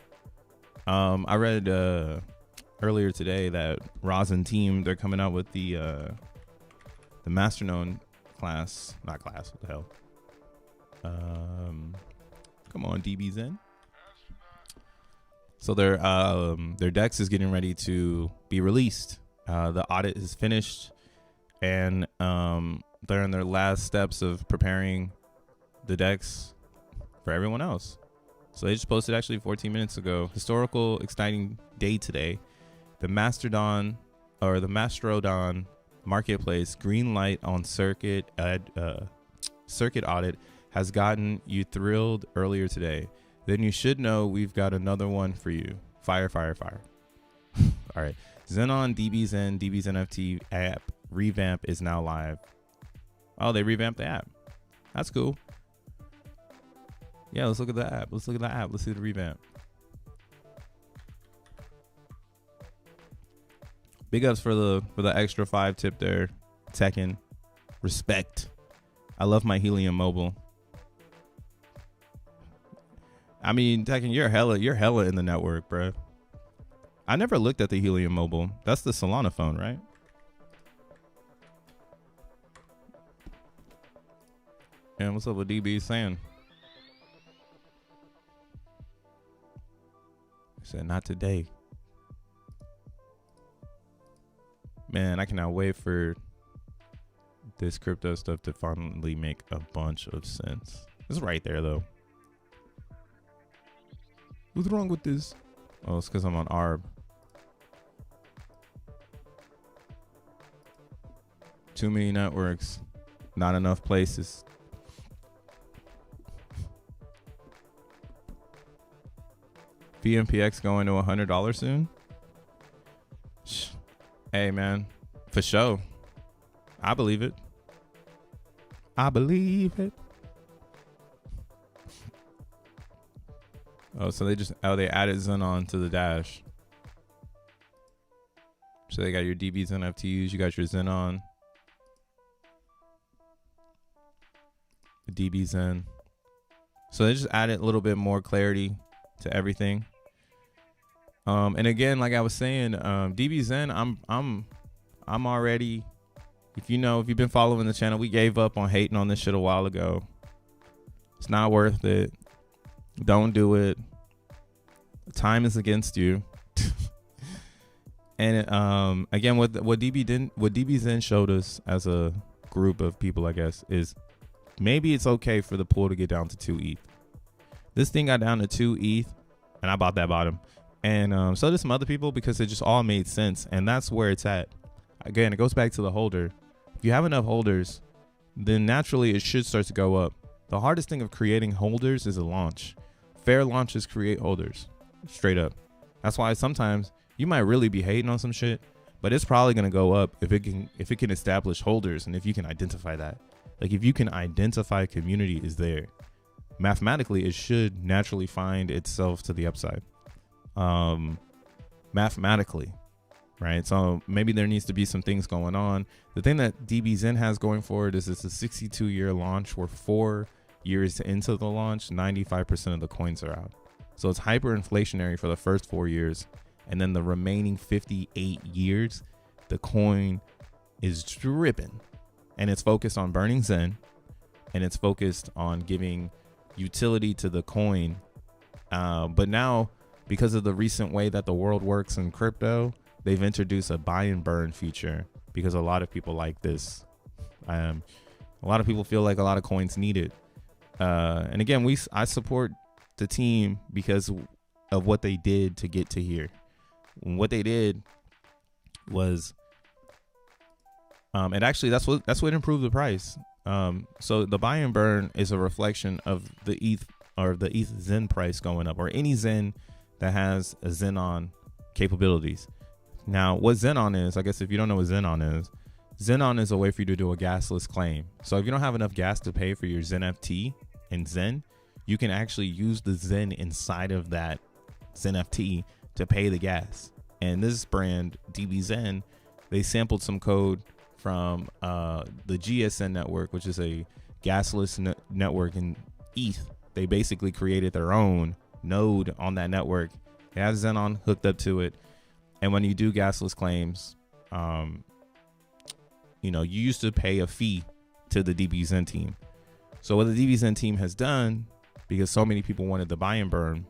I read earlier today that Roz and team, they're coming out with the Masternode class, not class, what the hell? Come on, DBZen. So their DEX is getting ready to be released. The audit is finished, and they're in their last steps of preparing the DEX for everyone else. So they just posted actually 14 minutes ago. Historical exciting day today. The Mastrodon marketplace green light on circuit audit has gotten you thrilled earlier today. Then you should know we've got another one for you. Fire. All right. Xenon DBZen NFT app revamp is now live. Oh, they revamped the app. That's cool. Yeah, let's look at the app. Let's see the revamp. Big ups for the extra 5 tip there, Tekken. Respect. I love my Helium Mobile. I mean, Tekken, you're hella in the network, bro. I never looked at the Helium Mobile. That's the Solana phone, right? And what's up with DB saying? He said, not today. Man, I cannot wait for this crypto stuff to finally make a bunch of sense. It's right there, though. What's wrong with this? Oh, it's because I'm on ARB. Too many networks. Not enough places. VMPX going to $100 soon? Hey, man. For sure. I believe it. Oh, so they added Xenon to the dash. So they got your DBs NFTs, you got your Xenon. DBZen. So they just added a little bit more clarity to everything. And again, like I was saying, DBZen, I'm already, if you've been following the channel, we gave up on hating on this shit a while ago. It's not worth it. Don't do it. Time is against you. And again, what DBZen showed us as a group of people, I guess, is maybe it's okay for the pool to get down to 2 ETH. This thing got down to 2 ETH, and I bought that bottom. And so did some other people, because it just all made sense. And that's where it's at. Again, it goes back to the holder. If you have enough holders, then naturally it should start to go up. The hardest thing of creating holders is a launch. Fair launches create holders, straight up. That's why sometimes you might really be hating on some shit, but it's probably going to go up if it can establish holders, and if you can identify that. Like, if you can identify community is there, mathematically it should naturally find itself to the upside. Mathematically, right? So maybe there needs to be some things going on. The thing that DBZen has going forward is it's a 62-year launch, where 4 years into the launch, 95% of the coins are out. So it's hyperinflationary for the first 4 years. And then the remaining 58 years, the coin is dripping. And it's focused on burning Zen. And it's focused on giving utility to the coin. But now, because of the recent way that the world works in crypto, they've introduced a buy and burn feature, because a lot of people like this. A lot of people feel like a lot of coins need it. And again, I support the team because of what they did to get to here. What they did was, and actually that's what improved the price. So the buy and burn is a reflection of the ETH, or the ETH Zen price going up, or any Zen that has a Xenon capabilities. Now, what Xenon is, I guess if you don't know what Xenon is a way for you to do a gasless claim. So if you don't have enough gas to pay for your XenFT and Zen, you can actually use the Zen inside of that XenFT to pay the gas. And this brand, DBZen, they sampled some code from the GSN network, which is a gasless network in ETH. They basically created their own node on that network. It has Xenon hooked up to it. And when you do gasless claims, you used to pay a fee to the DBZen team. So what the DBZen team has done, because so many people wanted the buy and burn,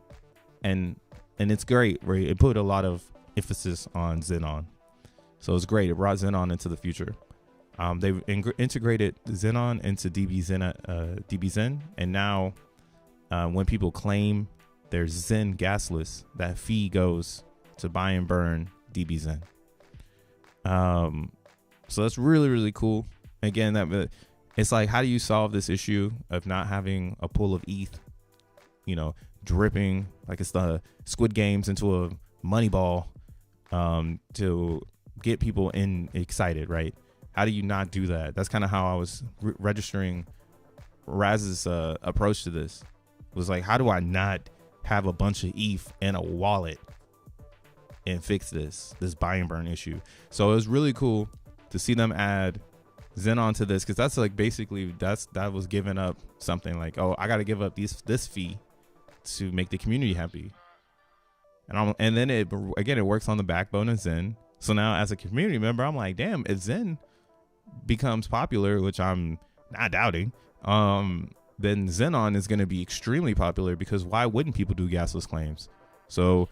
and it's great, right? It put a lot of emphasis on Xenon. So it's great. It brought Xenon into the future. They've integrated Xenon into DBZen, and now when people claim their Zen gasless, that fee goes to buy and burn DBZen. So that's really, really cool. Again, it's like, how do you solve this issue of not having a pool of ETH, dripping like it's the Squid Games into a money ball, to get people excited, right? How do you not do that? That's kind of how I was registering Raz's approach to this. It was like, how do I not have a bunch of ETH in a wallet and fix this buy and burn issue? So it was really cool to see them add Xenon to this, because that's like basically that was giving up something like, oh, I got to give up this fee to make the community happy. And then it works on the backbone of Zen. So now as a community member, I'm like, damn, if Zen becomes popular, which I'm not doubting, then Xenon is going to be extremely popular, because why wouldn't people do gasless claims? So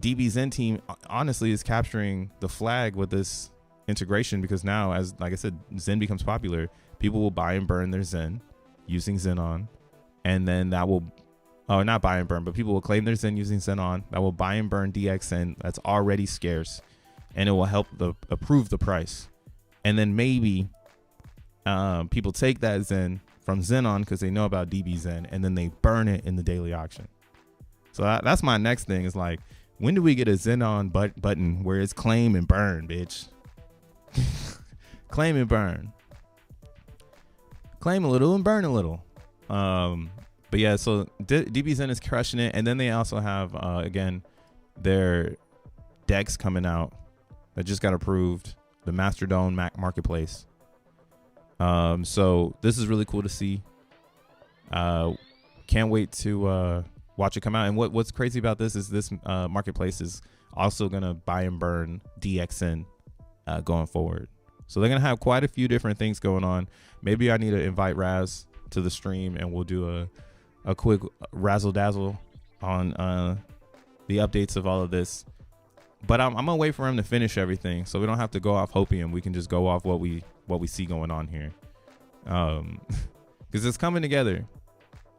DBZen team honestly is capturing the flag with this integration, because now, as like I said, Zen becomes popular, people will buy and burn their Zen using Xenon, and then that will, not buy and burn, but people will claim their Zen using Xenon. That will buy and burn DXN that's already scarce, and it will help approve the price. And then maybe people take that Zen from Xenon because they know about DBZen, and then they burn it in the daily auction. So that's my next thing, is like, when do we get a Xenon button where it's claim and burn, bitch? Claim and burn. Claim a little and burn a little. But yeah, so DBZen is crushing it. And then they also have, again, their decks coming out that just got approved. The Mastodon Marketplace. So this is really cool to see. Can't wait to watch it come out. And what's crazy about this is this marketplace is also gonna buy and burn DXN going forward. So they're gonna have quite a few different things going on. Maybe I need to invite Raz to the stream and we'll do a quick razzle dazzle on the updates of all of this. But I'm gonna wait for him to finish everything, so we don't have to go off Hopium. We can just go off what we see going on here, because it's coming together.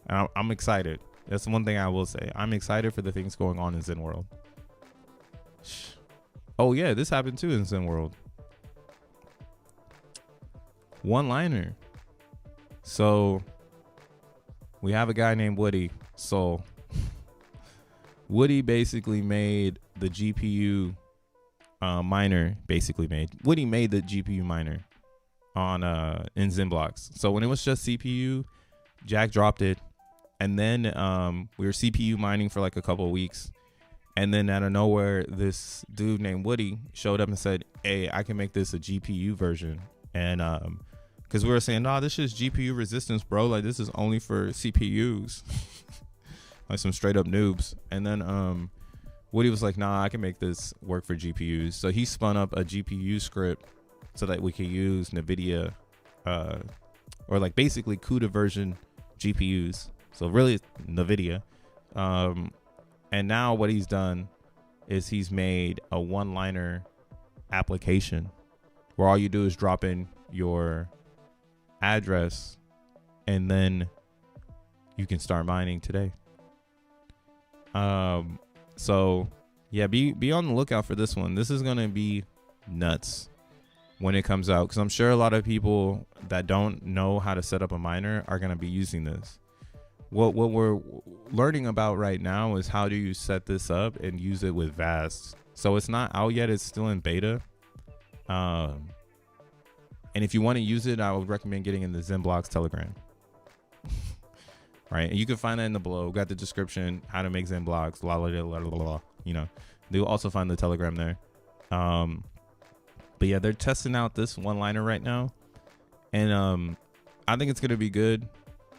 And I'm excited. That's one thing I will say. I'm excited for the things going on in Zen World. Oh yeah, this happened too in Zen World. One-liner. So we have a guy named Woody Soul. Woody basically made the GPU miner. Woody made the GPU miner on in XENblocks. So when it was just CPU, Jack dropped it, and then we were CPU mining for like a couple of weeks, and then out of nowhere, this dude named Woody showed up and said, "Hey, I can make this a GPU version." And because we were saying, "Nah, this is GPU resistance, bro. Like this is only for CPUs." Like some straight up noobs. And then Woody was like, nah, I can make this work for GPUs. So he spun up a GPU script so that we could use NVIDIA or like basically CUDA version GPUs. So really NVIDIA. And now what he's done is he's made a one-liner application where all you do is drop in your address and then you can start mining today. So yeah, be on the lookout for this one. This is gonna be nuts when it comes out, because I'm sure a lot of people that don't know how to set up a miner are gonna be using this. What we're learning about right now is how do you set this up and use it with Vast. So it's not out yet, it's still in beta. And if you want to use it, I would recommend getting in the XENblocks Telegram. Right, and you can find that in the below. Got the description, how to make XENblocks, you know. You'll also find the Telegram there. But yeah, they're testing out this one-liner right now, and I think it's gonna be good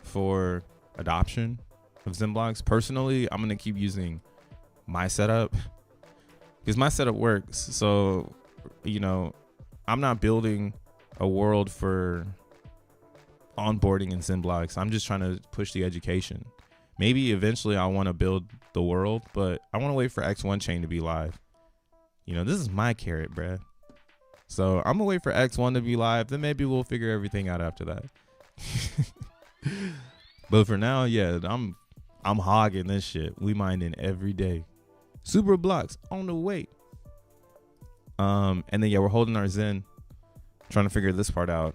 for adoption of XENblocks. Personally, I'm gonna keep using my setup because my setup works. So, you know, I'm not building a world for onboarding in XENblocks. I'm just trying to push the education. Maybe eventually I want to build the world, but I want to wait for X1 chain to be live. You know, this is my carrot, bruh. So I'm gonna wait for X1 to be live, then maybe we'll figure everything out after that. But for now, yeah, I'm hogging this shit. We mining every day. Super blocks on the way. And then yeah, we're holding our Zen, trying to figure this part out.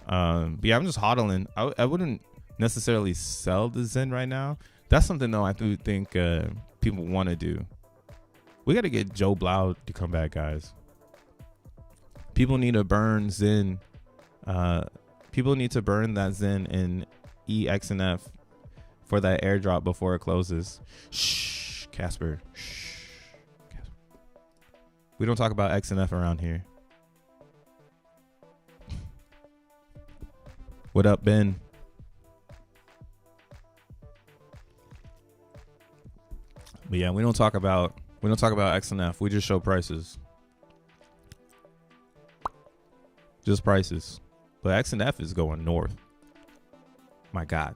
But yeah, I'm just hodling. I wouldn't necessarily sell the Zen right now. That's something though I do think people want to do. We got to get Joe Blau to come back, guys. People need to burn Zen. People need to burn that Zen in EXNF for that airdrop before it closes. Shh, Casper. Shh, Casper. We don't talk about XNF around here. What up, Ben? But yeah, we don't talk about XNF. We just show prices. Just prices. But XNF is going north. My God.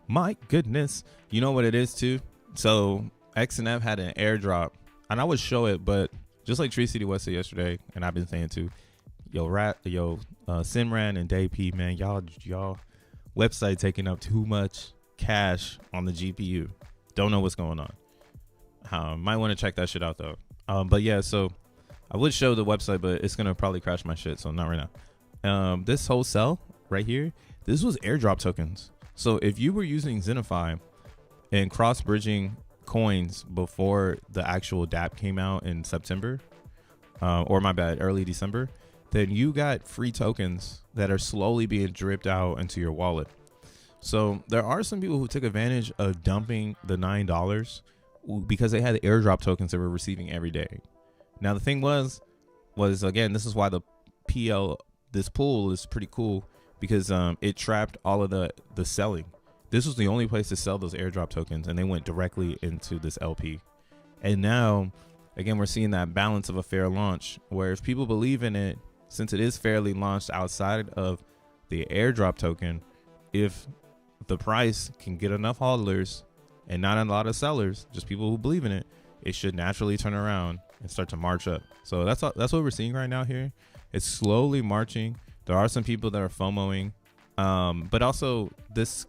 My goodness. You know what it is too? So XNF had an airdrop. And I would show it, but just like Tree City West said yesterday, and I've been saying too, Simran and dApp, man, y'all website taking up too much cache on the GPU. Don't know what's going on. Might want to check that shit out though. But yeah, so I would show the website, but it's gonna probably crash my shit, so not right now. This whole cell right here, this was airdrop tokens. So if you were using Xenify and cross-bridging coins before the actual dApp came out in September, or my bad, early December, then you got free tokens that are slowly being dripped out into your wallet. So there are some people who took advantage of dumping the $9 because they had the airdrop tokens they were receiving every day. Now the thing was again, this is why the this pool is pretty cool because it trapped all of the selling. This was the only place to sell those airdrop tokens, and they went directly into this LP. And now, again, we're seeing that balance of a fair launch, where if people believe in it, since it is fairly launched outside of the airdrop token, if the price can get enough hodlers and not a lot of sellers, just people who believe in it, it should naturally turn around and start to march up. So that's what we're seeing right now here. It's slowly marching. There are some people that are FOMOing, but also this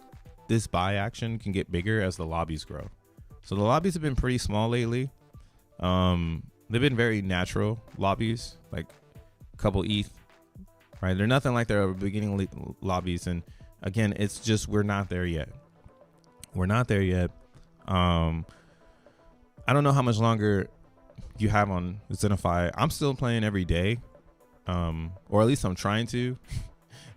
buy action can get bigger as the lobbies grow. So the lobbies have been pretty small lately. They've been very natural lobbies, like a couple ETH, right? They're nothing like their beginning lobbies. And again, it's just, we're not there yet. We're not there yet. I don't know how much longer you have on Xenify. I'm still playing every day, or at least I'm trying to,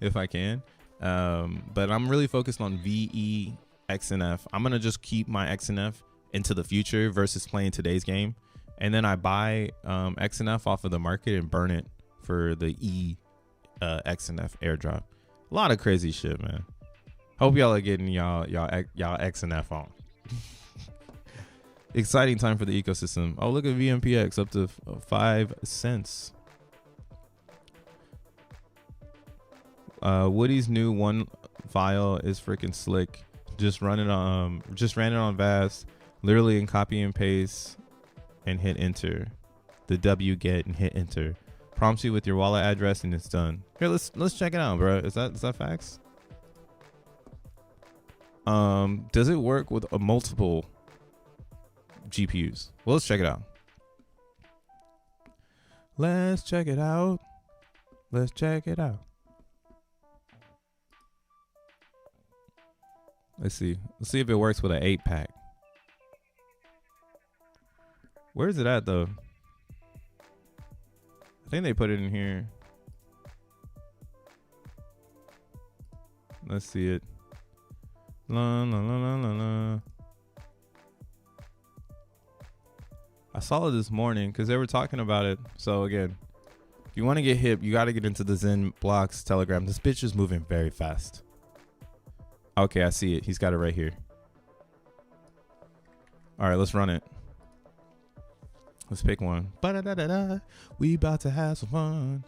if I can. But I'm really focused on VE XNF. I'm gonna just keep my XNF into the future versus playing today's game, and then I buy XNF off of the market and burn it for the XNF airdrop. A lot of crazy shit, man. Hope y'all are getting y'all XNF on. Exciting time for the ecosystem. Oh, look at VMPX up to 5 cents. Woody's new one file is freaking slick. Just ran it on Vast, literally in copy and paste and hit enter. The W get and hit enter. Prompts you with your wallet address and it's done. Here, let's check it out, bro. Is that facts? Does it work with a multiple GPUs? Well, let's check it out. Let's check it out. Let's check it out. Let's see. Let's see if it works with an 8-pack. Where is it at though? I think they put it in here. Let's see it. La, la, la, la, la, la. I saw it this morning because they were talking about it. So again, if you want to get hip, you got to get into the XENblocks Telegram. This bitch is moving very fast. Okay, I see it. He's got it right here. All right, let's run it. Let's pick one. Ba-da-da-da-da. We about to have some fun.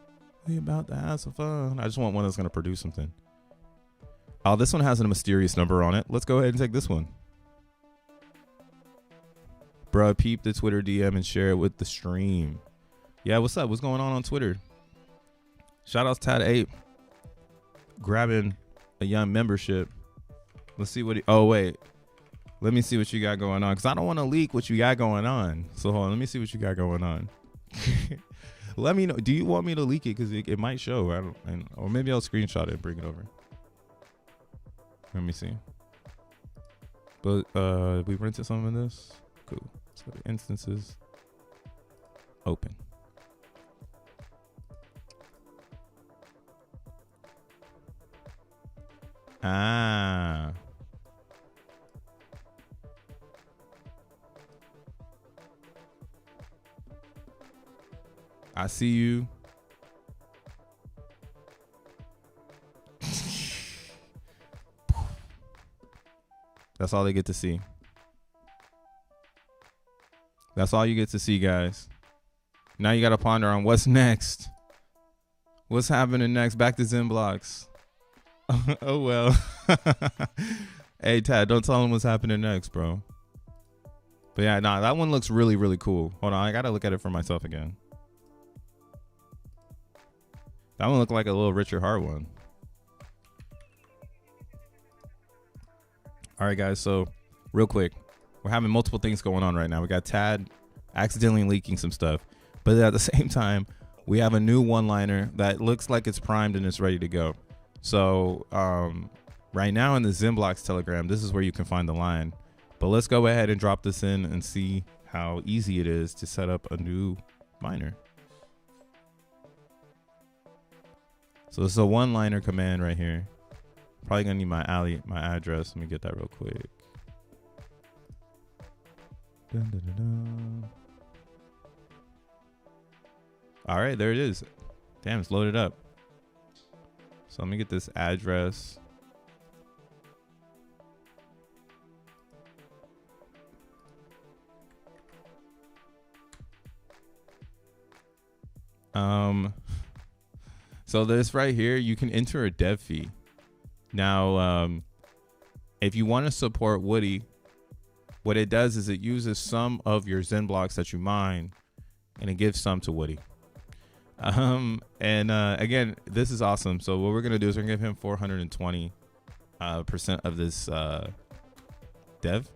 We about to have some fun. I just want one that's going to produce something. Oh, this one has a mysterious number on it. Let's go ahead and take this one. Bruh, peep the Twitter DM and share it with the stream. Yeah, what's up? What's going on Twitter? Shout out to Tad8. Grabbing a young membership. Let's see what oh, wait. Let me see what you got going on. Because I don't want to leak what you got going on. So hold on. Let me see what you got going on. Let me know. Do you want me to leak it? Because it might show. Or maybe I'll screenshot it and bring it over. Let me see. But we rented some of this. Cool. So the instances. Open. Ah. I see you. That's all they get to see. That's all you get to see, guys. Now you got to ponder on what's next. What's happening next? Back to XENblocks. Oh, well. Hey, Tad, don't tell him what's happening next, bro. But yeah, nah, that one looks really, really cool. Hold on, I got to look at it for myself again. That one looked like a little Richard Hart one. All right, guys. So real quick, we're having multiple things going on right now. We got Tad accidentally leaking some stuff, but at the same time, we have a new one-liner that looks like it's primed and it's ready to go. So right now in the XENblocks Telegram, this is where you can find the line. But let's go ahead and drop this in and see how easy it is to set up a new miner. So this is a one-liner command right here. Probably gonna need my address. Let me get that real quick. Dun, dun, dun, dun. All right, there it is. Damn, it's loaded up. So let me get this address. So this right here, you can enter a dev fee. Now, if you want to support Woody, what it does is it uses some of your XENblocks that you mine, and it gives some to Woody. Again, this is awesome. So what we're gonna do is we're gonna give him 420% of this dev.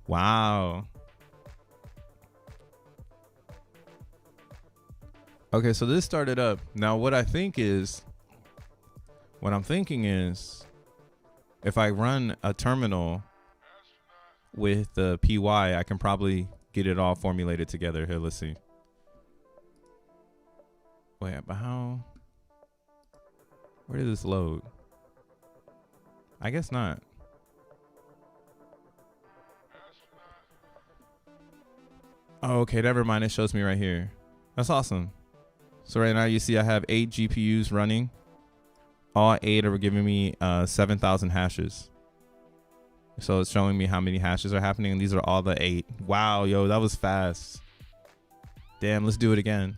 Wow. Okay, so this started up. Now what I'm thinking is, if I run a terminal with the PY, I can probably get it all formulated together. Here, let's see. Wait, but how? Where did this load? I guess not. Oh, okay, never mind. It shows me right here. That's awesome. So right now you see I have 8 GPUs running. All 8 are giving me 7,000 hashes. So it's showing me how many hashes are happening, and these are all the 8. Wow, yo, that was fast. Damn, let's do it again.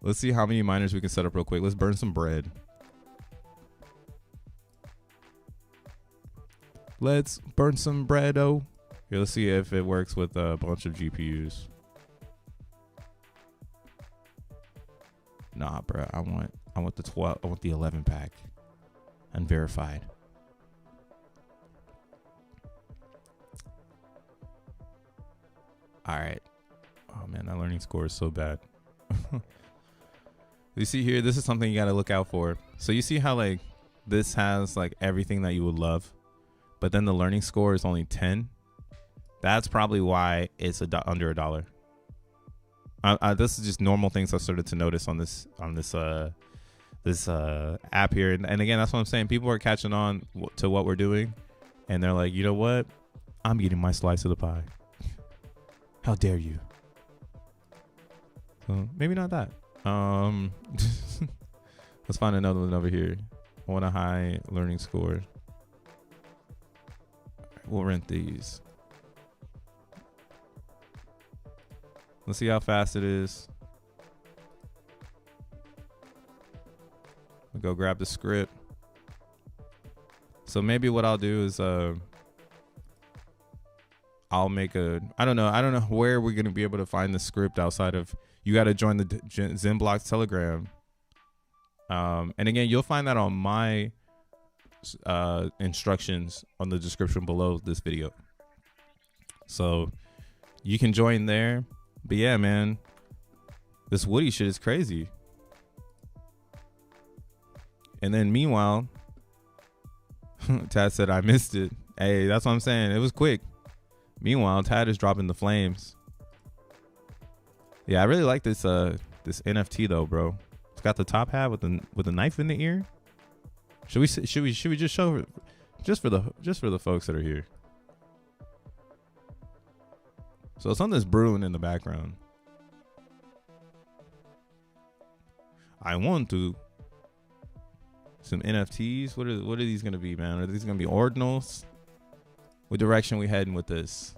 Let's see how many miners we can set up real quick. Let's burn some bread. Let's burn some bread-o. Here, let's see if it works with a bunch of GPUs. Nah, bro. I want the 12. I want the 11 pack. Unverified. All right. Oh man, that learning score is so bad. You see here, this is something you got to look out for. So you see how like this has like everything that you would love, but then the learning score is only 10. That's probably why it's under $1. This is just normal things I started to notice on this app here, and again, that's what I'm saying. People are catching on to what we're doing, and they're like, you know what? I'm eating my slice of the pie. How dare you? So maybe not that. Let's find another one over here. I want a high learning score. We'll rent these. Let's see how fast it is. I'll go grab the script. So maybe what I'll do is I'll make a, I don't know where we're going to be able to find the script outside of, you got to join the XENblocks Telegram. And again, you'll find that on my instructions on the description below this video. So you can join there. But yeah, man, this Woody shit is crazy. And then meanwhile, Tad said I missed it. Hey, that's what I'm saying. It was quick. Meanwhile, Tad is dropping the flames. Yeah, I really like this this NFT though, bro. It's got the top hat with the knife in the ear. Should we just show it just for the folks that are here? So something's brewing in the background. I want to. Some NFTs. What are these gonna be, man? Are these gonna be ordinals? What direction we heading with this?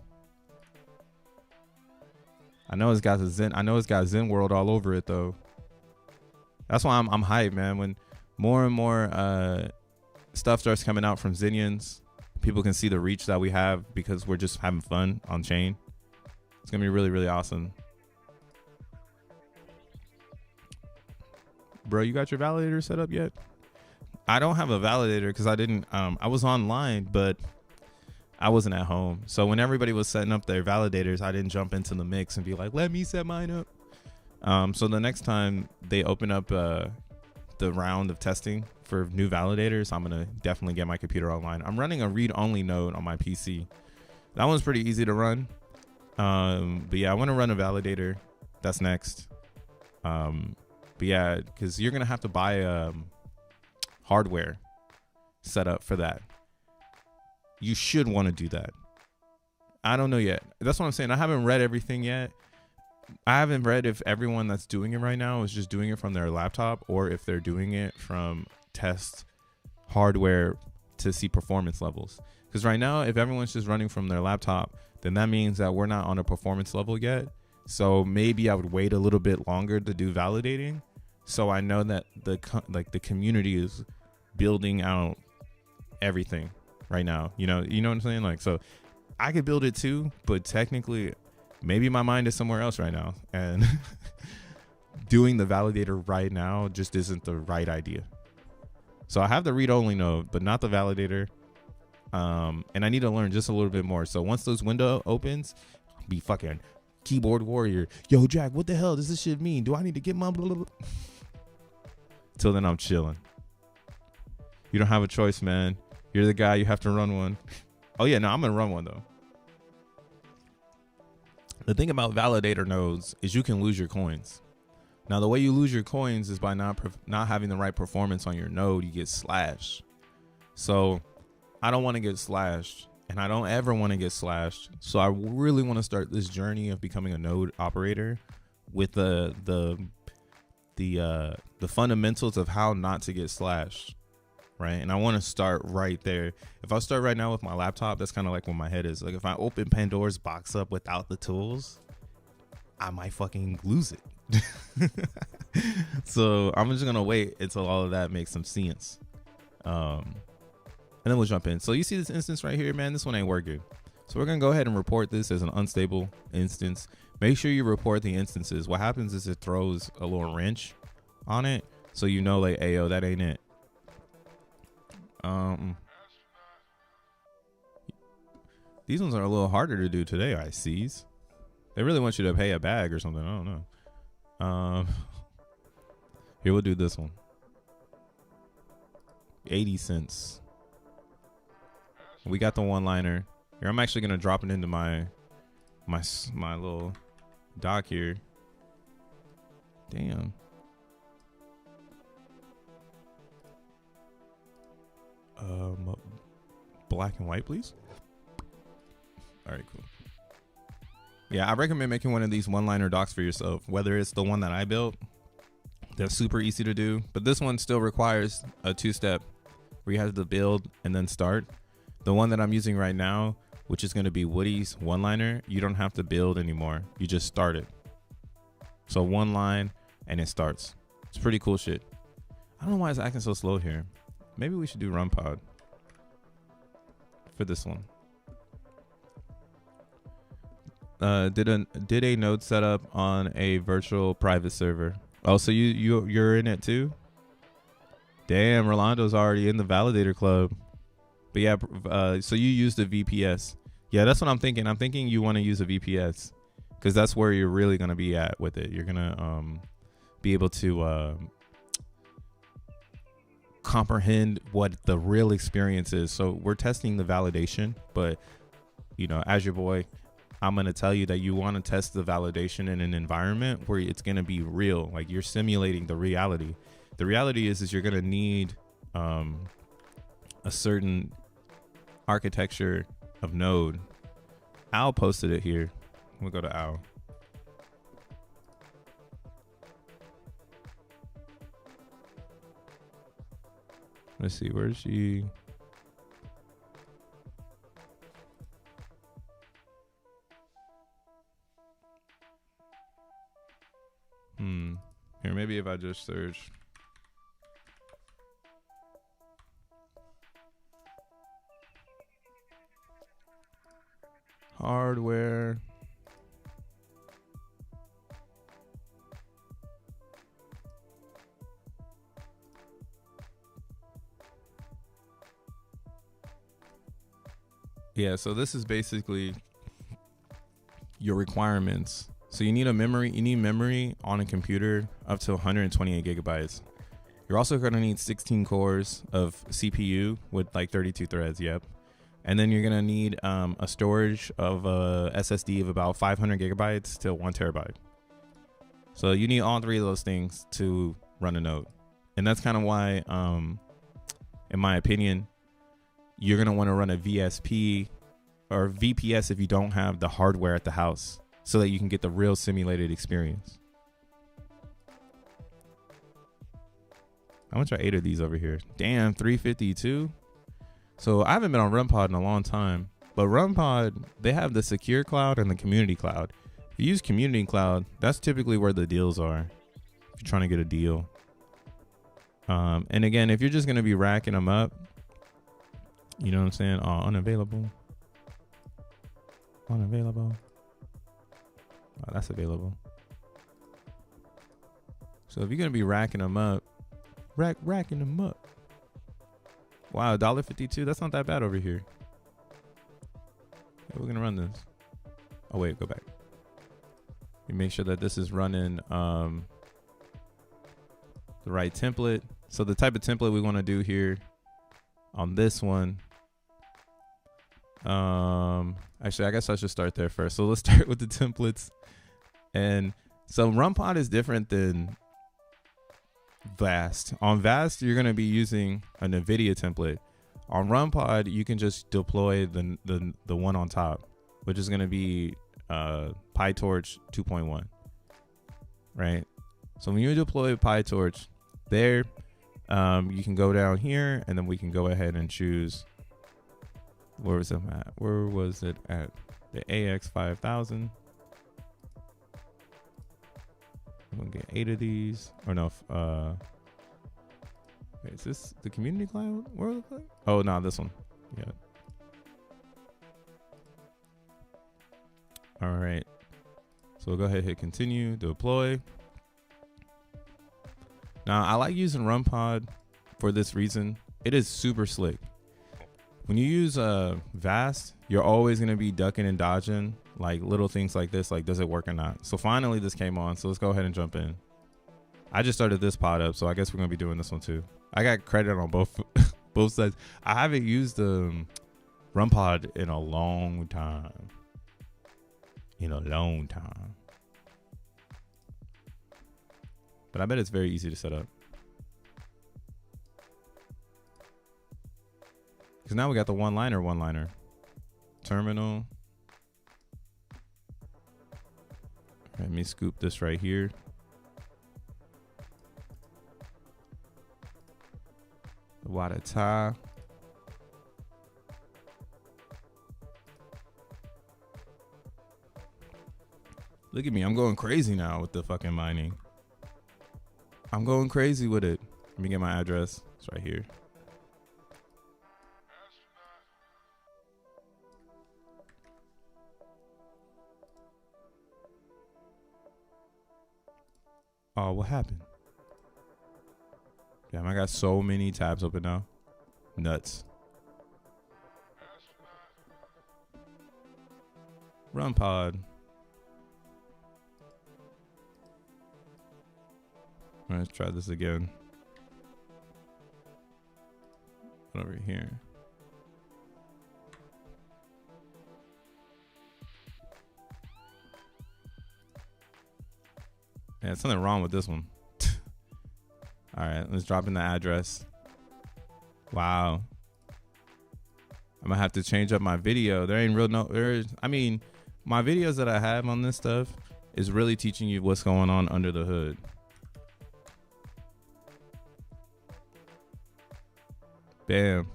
I know it's got the Zen. I know it's got Zen World all over it though. That's why I'm hyped, man. When more and more stuff starts coming out from Xenians, people can see the reach that we have because we're just having fun on chain. It's gonna be really, really awesome. Bro, you got your validator set up yet? I don't have a validator because I didn't, I was online, but I wasn't at home. So when everybody was setting up their validators, I didn't jump into the mix and be like, let me set mine up. So the next time they open up the round of testing for new validators, I'm gonna definitely get my computer online. I'm running a read-only node on my PC. That one's pretty easy to run. But yeah, I want to run a validator. That's next. But yeah, because you're gonna have to buy hardware set up for that. You should want to do that. I don't know yet. That's what I'm saying. I haven't read everything yet. I haven't read if everyone that's doing it right now is just doing it from their laptop or if they're doing it from test hardware to see performance levels. Because right now, if everyone's just running from their laptop, then that means that we're not on a performance level yet. So maybe I would wait a little bit longer to do validating, so I know that the community is building out everything right now. You know what I'm saying? Like, so I could build it too, but technically, maybe my mind is somewhere else right now, and doing the validator right now just isn't the right idea. So I have the read-only node, but not the validator. And I need to learn just a little bit more. So once those window opens, I'll be fucking keyboard warrior. Yo, Jack, what the hell does this shit mean? Do I need to get my blah, blah, blah? Till then, I'm chilling. You don't have a choice, man. You're the guy. You have to run one. Oh yeah, no, I'm gonna run one though. The thing about validator nodes is you can lose your coins. Now, the way you lose your coins is by not having the right performance on your node. You get slashed. So I don't want to get slashed, and I don't ever want to get slashed. So I really want to start this journey of becoming a node operator with the fundamentals of how not to get slashed, right? And I want to start right there. If I start right now with my laptop, that's kind of like where my head is. Like, if I open Pandora's box up without the tools, I might fucking lose it. So I'm just gonna wait until all of that makes some sense. And then we'll jump in. So you see this instance right here, man, this one ain't working. So we're gonna go ahead and report this as an unstable instance. Make sure you report the instances. What happens is it throws a little wrench on it, so you know, like, ayo, that ain't it. These ones are a little harder to do today, I sees. They really want you to pay a bag or something. I don't know. Here, we'll do this one. 80 cents. We got the one-liner. Here, I'm actually gonna drop it into my little doc here. Damn. Black and white, please. All right, cool. Yeah, I recommend making one of these one-liner docs for yourself, whether it's the one that I built. That's super easy to do, but this one still requires a two-step where you have to build and then start. The one that I'm using right now, which is going to be Woody's one-liner, you don't have to build anymore. You just start it. So one line and it starts. It's pretty cool shit. I don't know why it's acting so slow here. Maybe we should do run pod for this one. Did a node setup on a virtual private server. Oh, so you're in it too? Damn, Rolando's already in the validator club. But yeah, so you used a VPS. Yeah, that's what I'm thinking. I'm thinking you want to use a VPS because that's where you're really gonna be at with it. You're gonna be able to comprehend what the real experience is. So we're testing the validation, but you know, as your boy, I'm going to tell you that you want to test the validation in an environment where it's going to be real. Like, you're simulating the reality. The reality is you're going to need a certain architecture of node. Al posted it here. We'll go to Al. Let's see, where is she? Here, maybe if I just search. Hardware. Yeah, so this is basically your requirements. So you need memory on a computer up to 128 gigabytes. You're also going to need 16 cores of CPU with like 32 threads. Yep. And then you're going to need a storage of a SSD of about 500 gigabytes to 1 terabyte. So you need all three of those things to run a node. And that's kind of why, in my opinion, you're going to want to run a VSP or VPS if you don't have the hardware at the house. so that you can get the real simulated experience. How much are 8 of these over here? Damn, 352. So I haven't been on RunPod in a long time, but RunPod, they have the secure cloud and the community cloud. If you use community cloud, that's typically where the deals are. If you're trying to get a deal. And again, if you're just going to be racking them up, you know what I'm saying? Oh, unavailable. Unavailable. Oh, that's available. So if you're going to be racking them up, racking them up. Wow, $1.52. That's not that bad over here. Yeah, we're going to run this. Oh, wait, go back. You make sure that this is running the right template. So the type of template we want to do here on this one. Actually, I guess I should start there first. So let's start with the templates. And so RunPod is different than Vast. On Vast, you're going to be using a NVIDIA template. On RunPod, you can just deploy the one on top, which is going to be PyTorch 2.1, right? So when you deploy PyTorch there, you can go down here, and then we can go ahead and choose, where was it at? Where was it at? The AX5000. I'm gonna get 8 of these. Or no, wait, is this the community cloud? Where the fuck? Oh no, this one. Yeah. All right. So we'll go ahead and hit continue, deploy. Now I like using RunPod for this reason. It is super slick. When you use Vast, you're always gonna be ducking and dodging like little things like this, like does it work or not? So finally this came on, so let's go ahead and jump in. I just started this pod up, so I guess we're gonna be doing this one too. I got credit on both both sides. I haven't used RunPod in a long time. But I bet it's very easy to set up. Because now we got the one-liner. Terminal. Let me scoop this right here. The Wadata. Look at me. I'm going crazy now with the fucking mining. I'm going crazy with it. Let me get my address. It's right here. Oh, what happened? Damn, I got so many tabs open now. Nuts. RunPod. Let's try this again. Over here. Yeah, something wrong with this one. All right, let's drop in the address. Wow. I'm gonna have to change up my video. There ain't real I mean, my videos that I have on this stuff is really teaching you what's going on under the hood. Bam.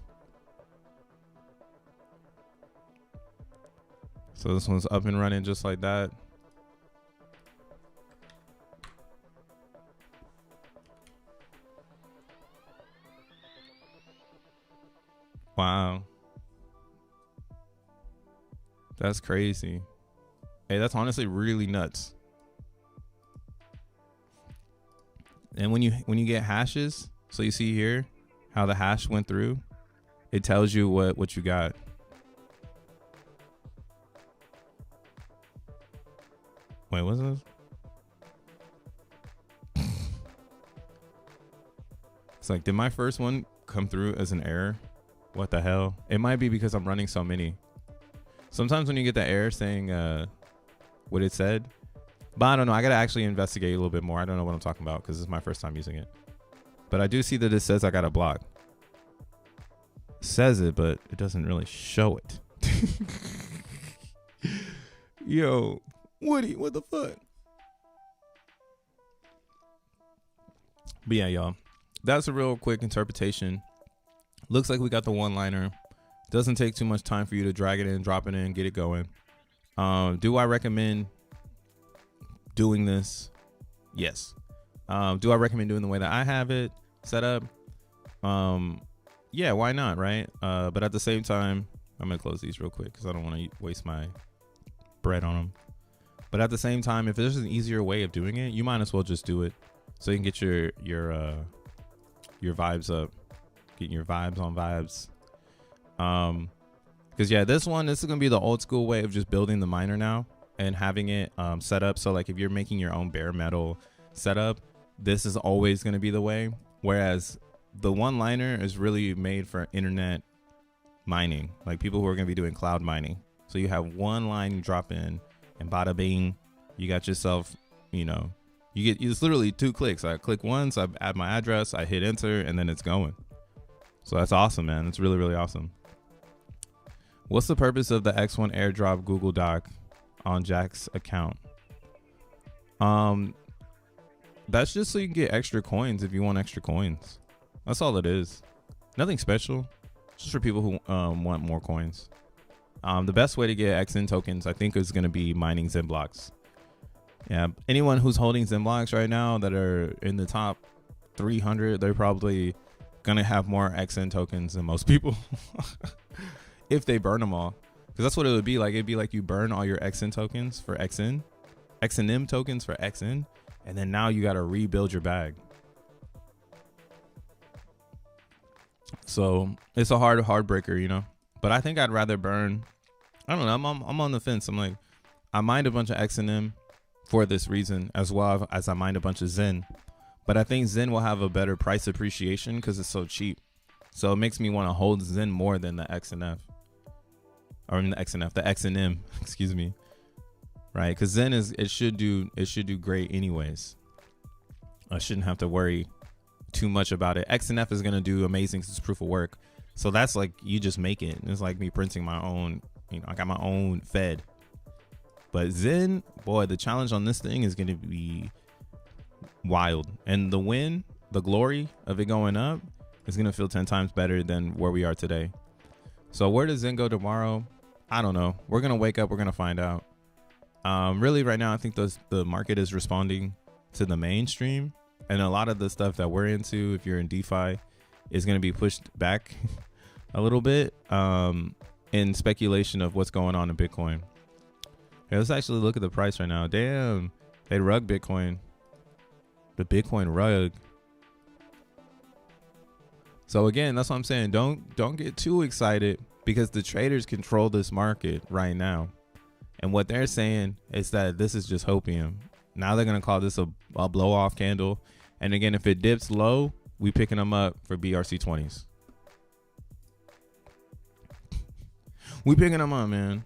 So this one's up and running just like that. Wow. That's crazy. Hey, that's honestly really nuts. And when you get hashes, so you see here how the hash went through, it tells you what you got. Wait, what's this? It's like, did my first one come through as an error? What the hell? It might be because I'm running so many. Sometimes when you get the error saying what it said, but I don't know. I got to actually investigate a little bit more. I don't know what I'm talking about because this is my first time using it. But I do see that it says I got a block. It says it, but it doesn't really show it. Yo, Woody, what the fuck? But yeah, y'all, that's a real quick interpretation. Looks like we got the one-liner. Doesn't take too much time for you to drag it in, drop it in, get it going. Do I recommend doing this? Yes. Do I recommend doing the way that I have it set up? Yeah, why not, right? But at the same time, I'm gonna close these real quick because I don't want to waste my bread on them. But at the same time, if there's an easier way of doing it, you might as well just do it, so you can get your vibes up, getting your vibes on vibes. Because yeah, this is gonna be the old school way of just building the miner now and having it set up. So like if you're making your own bare metal setup, this is always gonna be the way. Whereas the one-liner is really made for internet mining, like people who are gonna be doing cloud mining. So you have one line you drop in, and bada bing, you got yourself, it's literally 2 clicks. I click once, I add my address, I hit enter, and then it's going. So that's awesome, man. It's really, really awesome. What's the purpose of the X1 airdrop Google Doc on Jack's account? That's just so you can get extra coins if you want extra coins. That's all it is. Nothing special. Just for people who want more coins. The best way to get XN tokens, I think, is going to be mining XENblocks. Yeah, anyone who's holding XENblocks right now that are in the top 300, they're probably going to have more XN tokens than most people. If they burn them all. Because that's what it would be like. It'd be like you burn all your XN tokens for XN, XNM tokens for XN, and then now you got to rebuild your bag. So it's a hard breaker, But I think I'd rather burn. I don't know. I'm on the fence. I'm like, I mined a bunch of XNM for this reason, as well as I mined a bunch of Zen. But I think Zen will have a better price appreciation because it's so cheap. So it makes me want to hold Zen more than the XNF. Or the XNF, the XNM, excuse me. Right? Because Zen it should do great anyways. I shouldn't have to worry too much about it. XNF is going to do amazing because it's proof of work. So that's like, you just make it. It's like me printing my own, I got my own Fed. But Zen, boy, the challenge on this thing is going to be wild. And the glory of it going up is going to feel 10 times better than where we are today. So where does Zen go tomorrow? I don't know. We're going to wake up. We're going to find out. Really, right now, I think the market is responding to the mainstream. And a lot of the stuff that we're into, if you're in DeFi, is going to be pushed back a little bit in speculation of what's going on in Bitcoin. Hey, let's actually look at the price right now. Damn, they rug Bitcoin. The Bitcoin rug. So again, that's what I'm saying. Don't get too excited because the traders control this market right now. And what they're saying is that this is just hopium. Now they're going to call this a blow off candle. And again, if it dips low, we picking them up for BRC20s. We picking them up, man.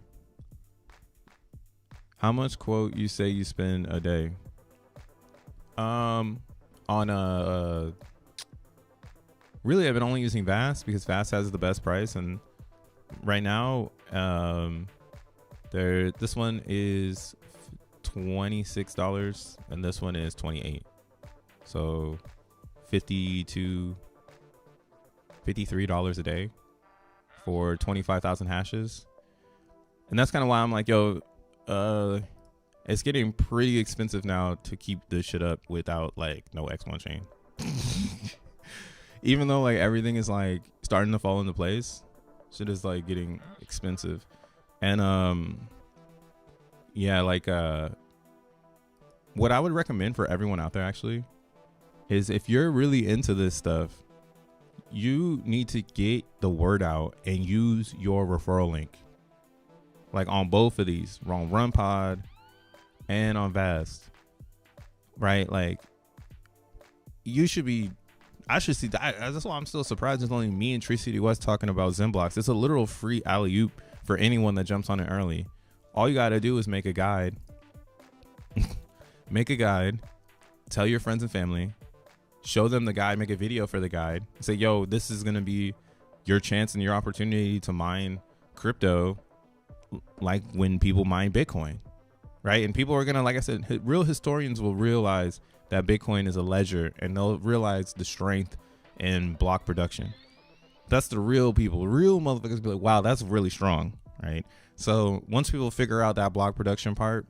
How much quote you say you spend a day? Really, I've been only using Vast because Vast has the best price, and right now, this one is $26 and this one is $28. So $53 a day for 25,000 hashes. And that's kind of why I'm like, yo, it's getting pretty expensive now to keep this shit up without like no X1 chain. Even though like everything is like starting to fall into place, shit is like getting expensive. And yeah, like what I would recommend for everyone out there actually is if you're really into this stuff, you need to get the word out and use your referral link. Like on both of these, on RunPod and on Vast, right? Like you should be, I should see that. That's why I'm still surprised it's only me and Tree City West talking about XENblocks. It's a literal free alley-oop for anyone that jumps on it early. All you got to do is make a guide. Make a guide. Tell your friends and family. Show them the guide. Make a video for the guide. Say, yo, this is going to be your chance and your opportunity to mine crypto like when people mine Bitcoin. right? And people are gonna, like I said, real historians will realize that Bitcoin is a ledger, and they'll realize the strength in block production. That's the real people. Real motherfuckers be like, wow, that's really strong, right? So once people figure out that block production part,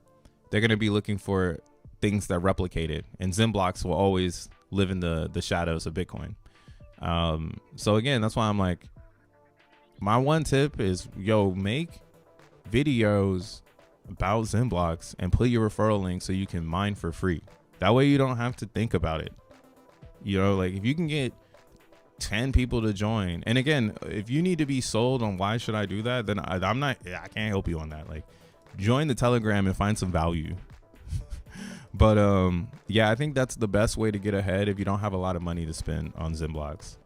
they're gonna be looking for things that replicate it, and XENblocks will always live in the shadows of Bitcoin. So again, that's why I'm like, my one tip is, yo, make videos about XENblocks and put your referral link so you can mine for free. That way you don't have to think about it. You know, like if you can get 10 people to join, and again, if you need to be sold on why should I do that, then I can't help you on that. Like, join the Telegram and find some value. But yeah, I think that's the best way to get ahead if you don't have a lot of money to spend on XENblocks.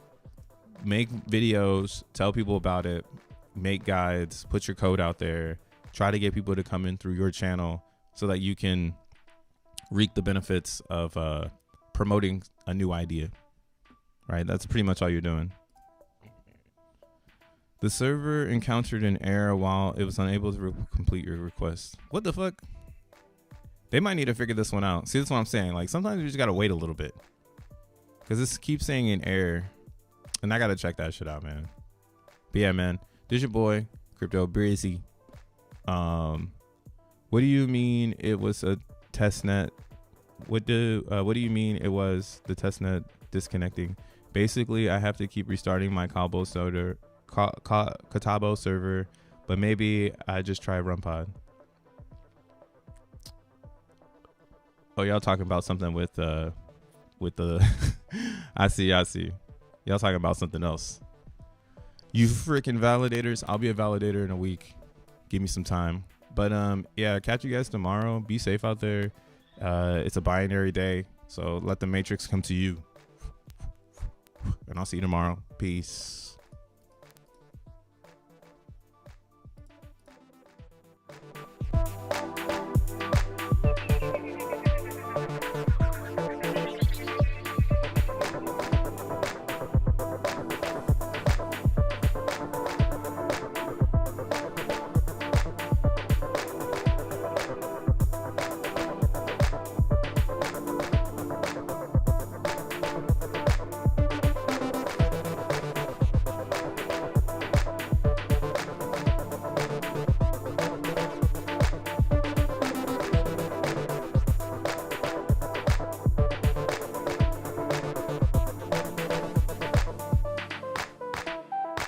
Make videos, tell people about it, make guides, put your code out there, try to get people to come in through your channel so that you can reap the benefits of promoting a new idea, right? That's pretty much all you're doing. The server encountered an error while it was unable to complete your request. What the fuck? They might need to figure this one out. See, that's what I'm saying. Like, sometimes you just gotta wait a little bit, because this keeps saying an error, and I gotta check that shit out, man. But yeah, man, this your boy Crypto Breezy. What do you mean it was a test net? What do you mean it was the test net disconnecting? Basically, I have to keep restarting my Cabo server, but maybe I just try RunPod. Oh, y'all talking about something with the I see. Y'all talking about something else. You freaking validators. I'll be a validator in a week. Give me some time. But yeah, catch you guys tomorrow. Be safe out there. It's a binary day, so let the matrix come to you. And I'll see you tomorrow. Peace.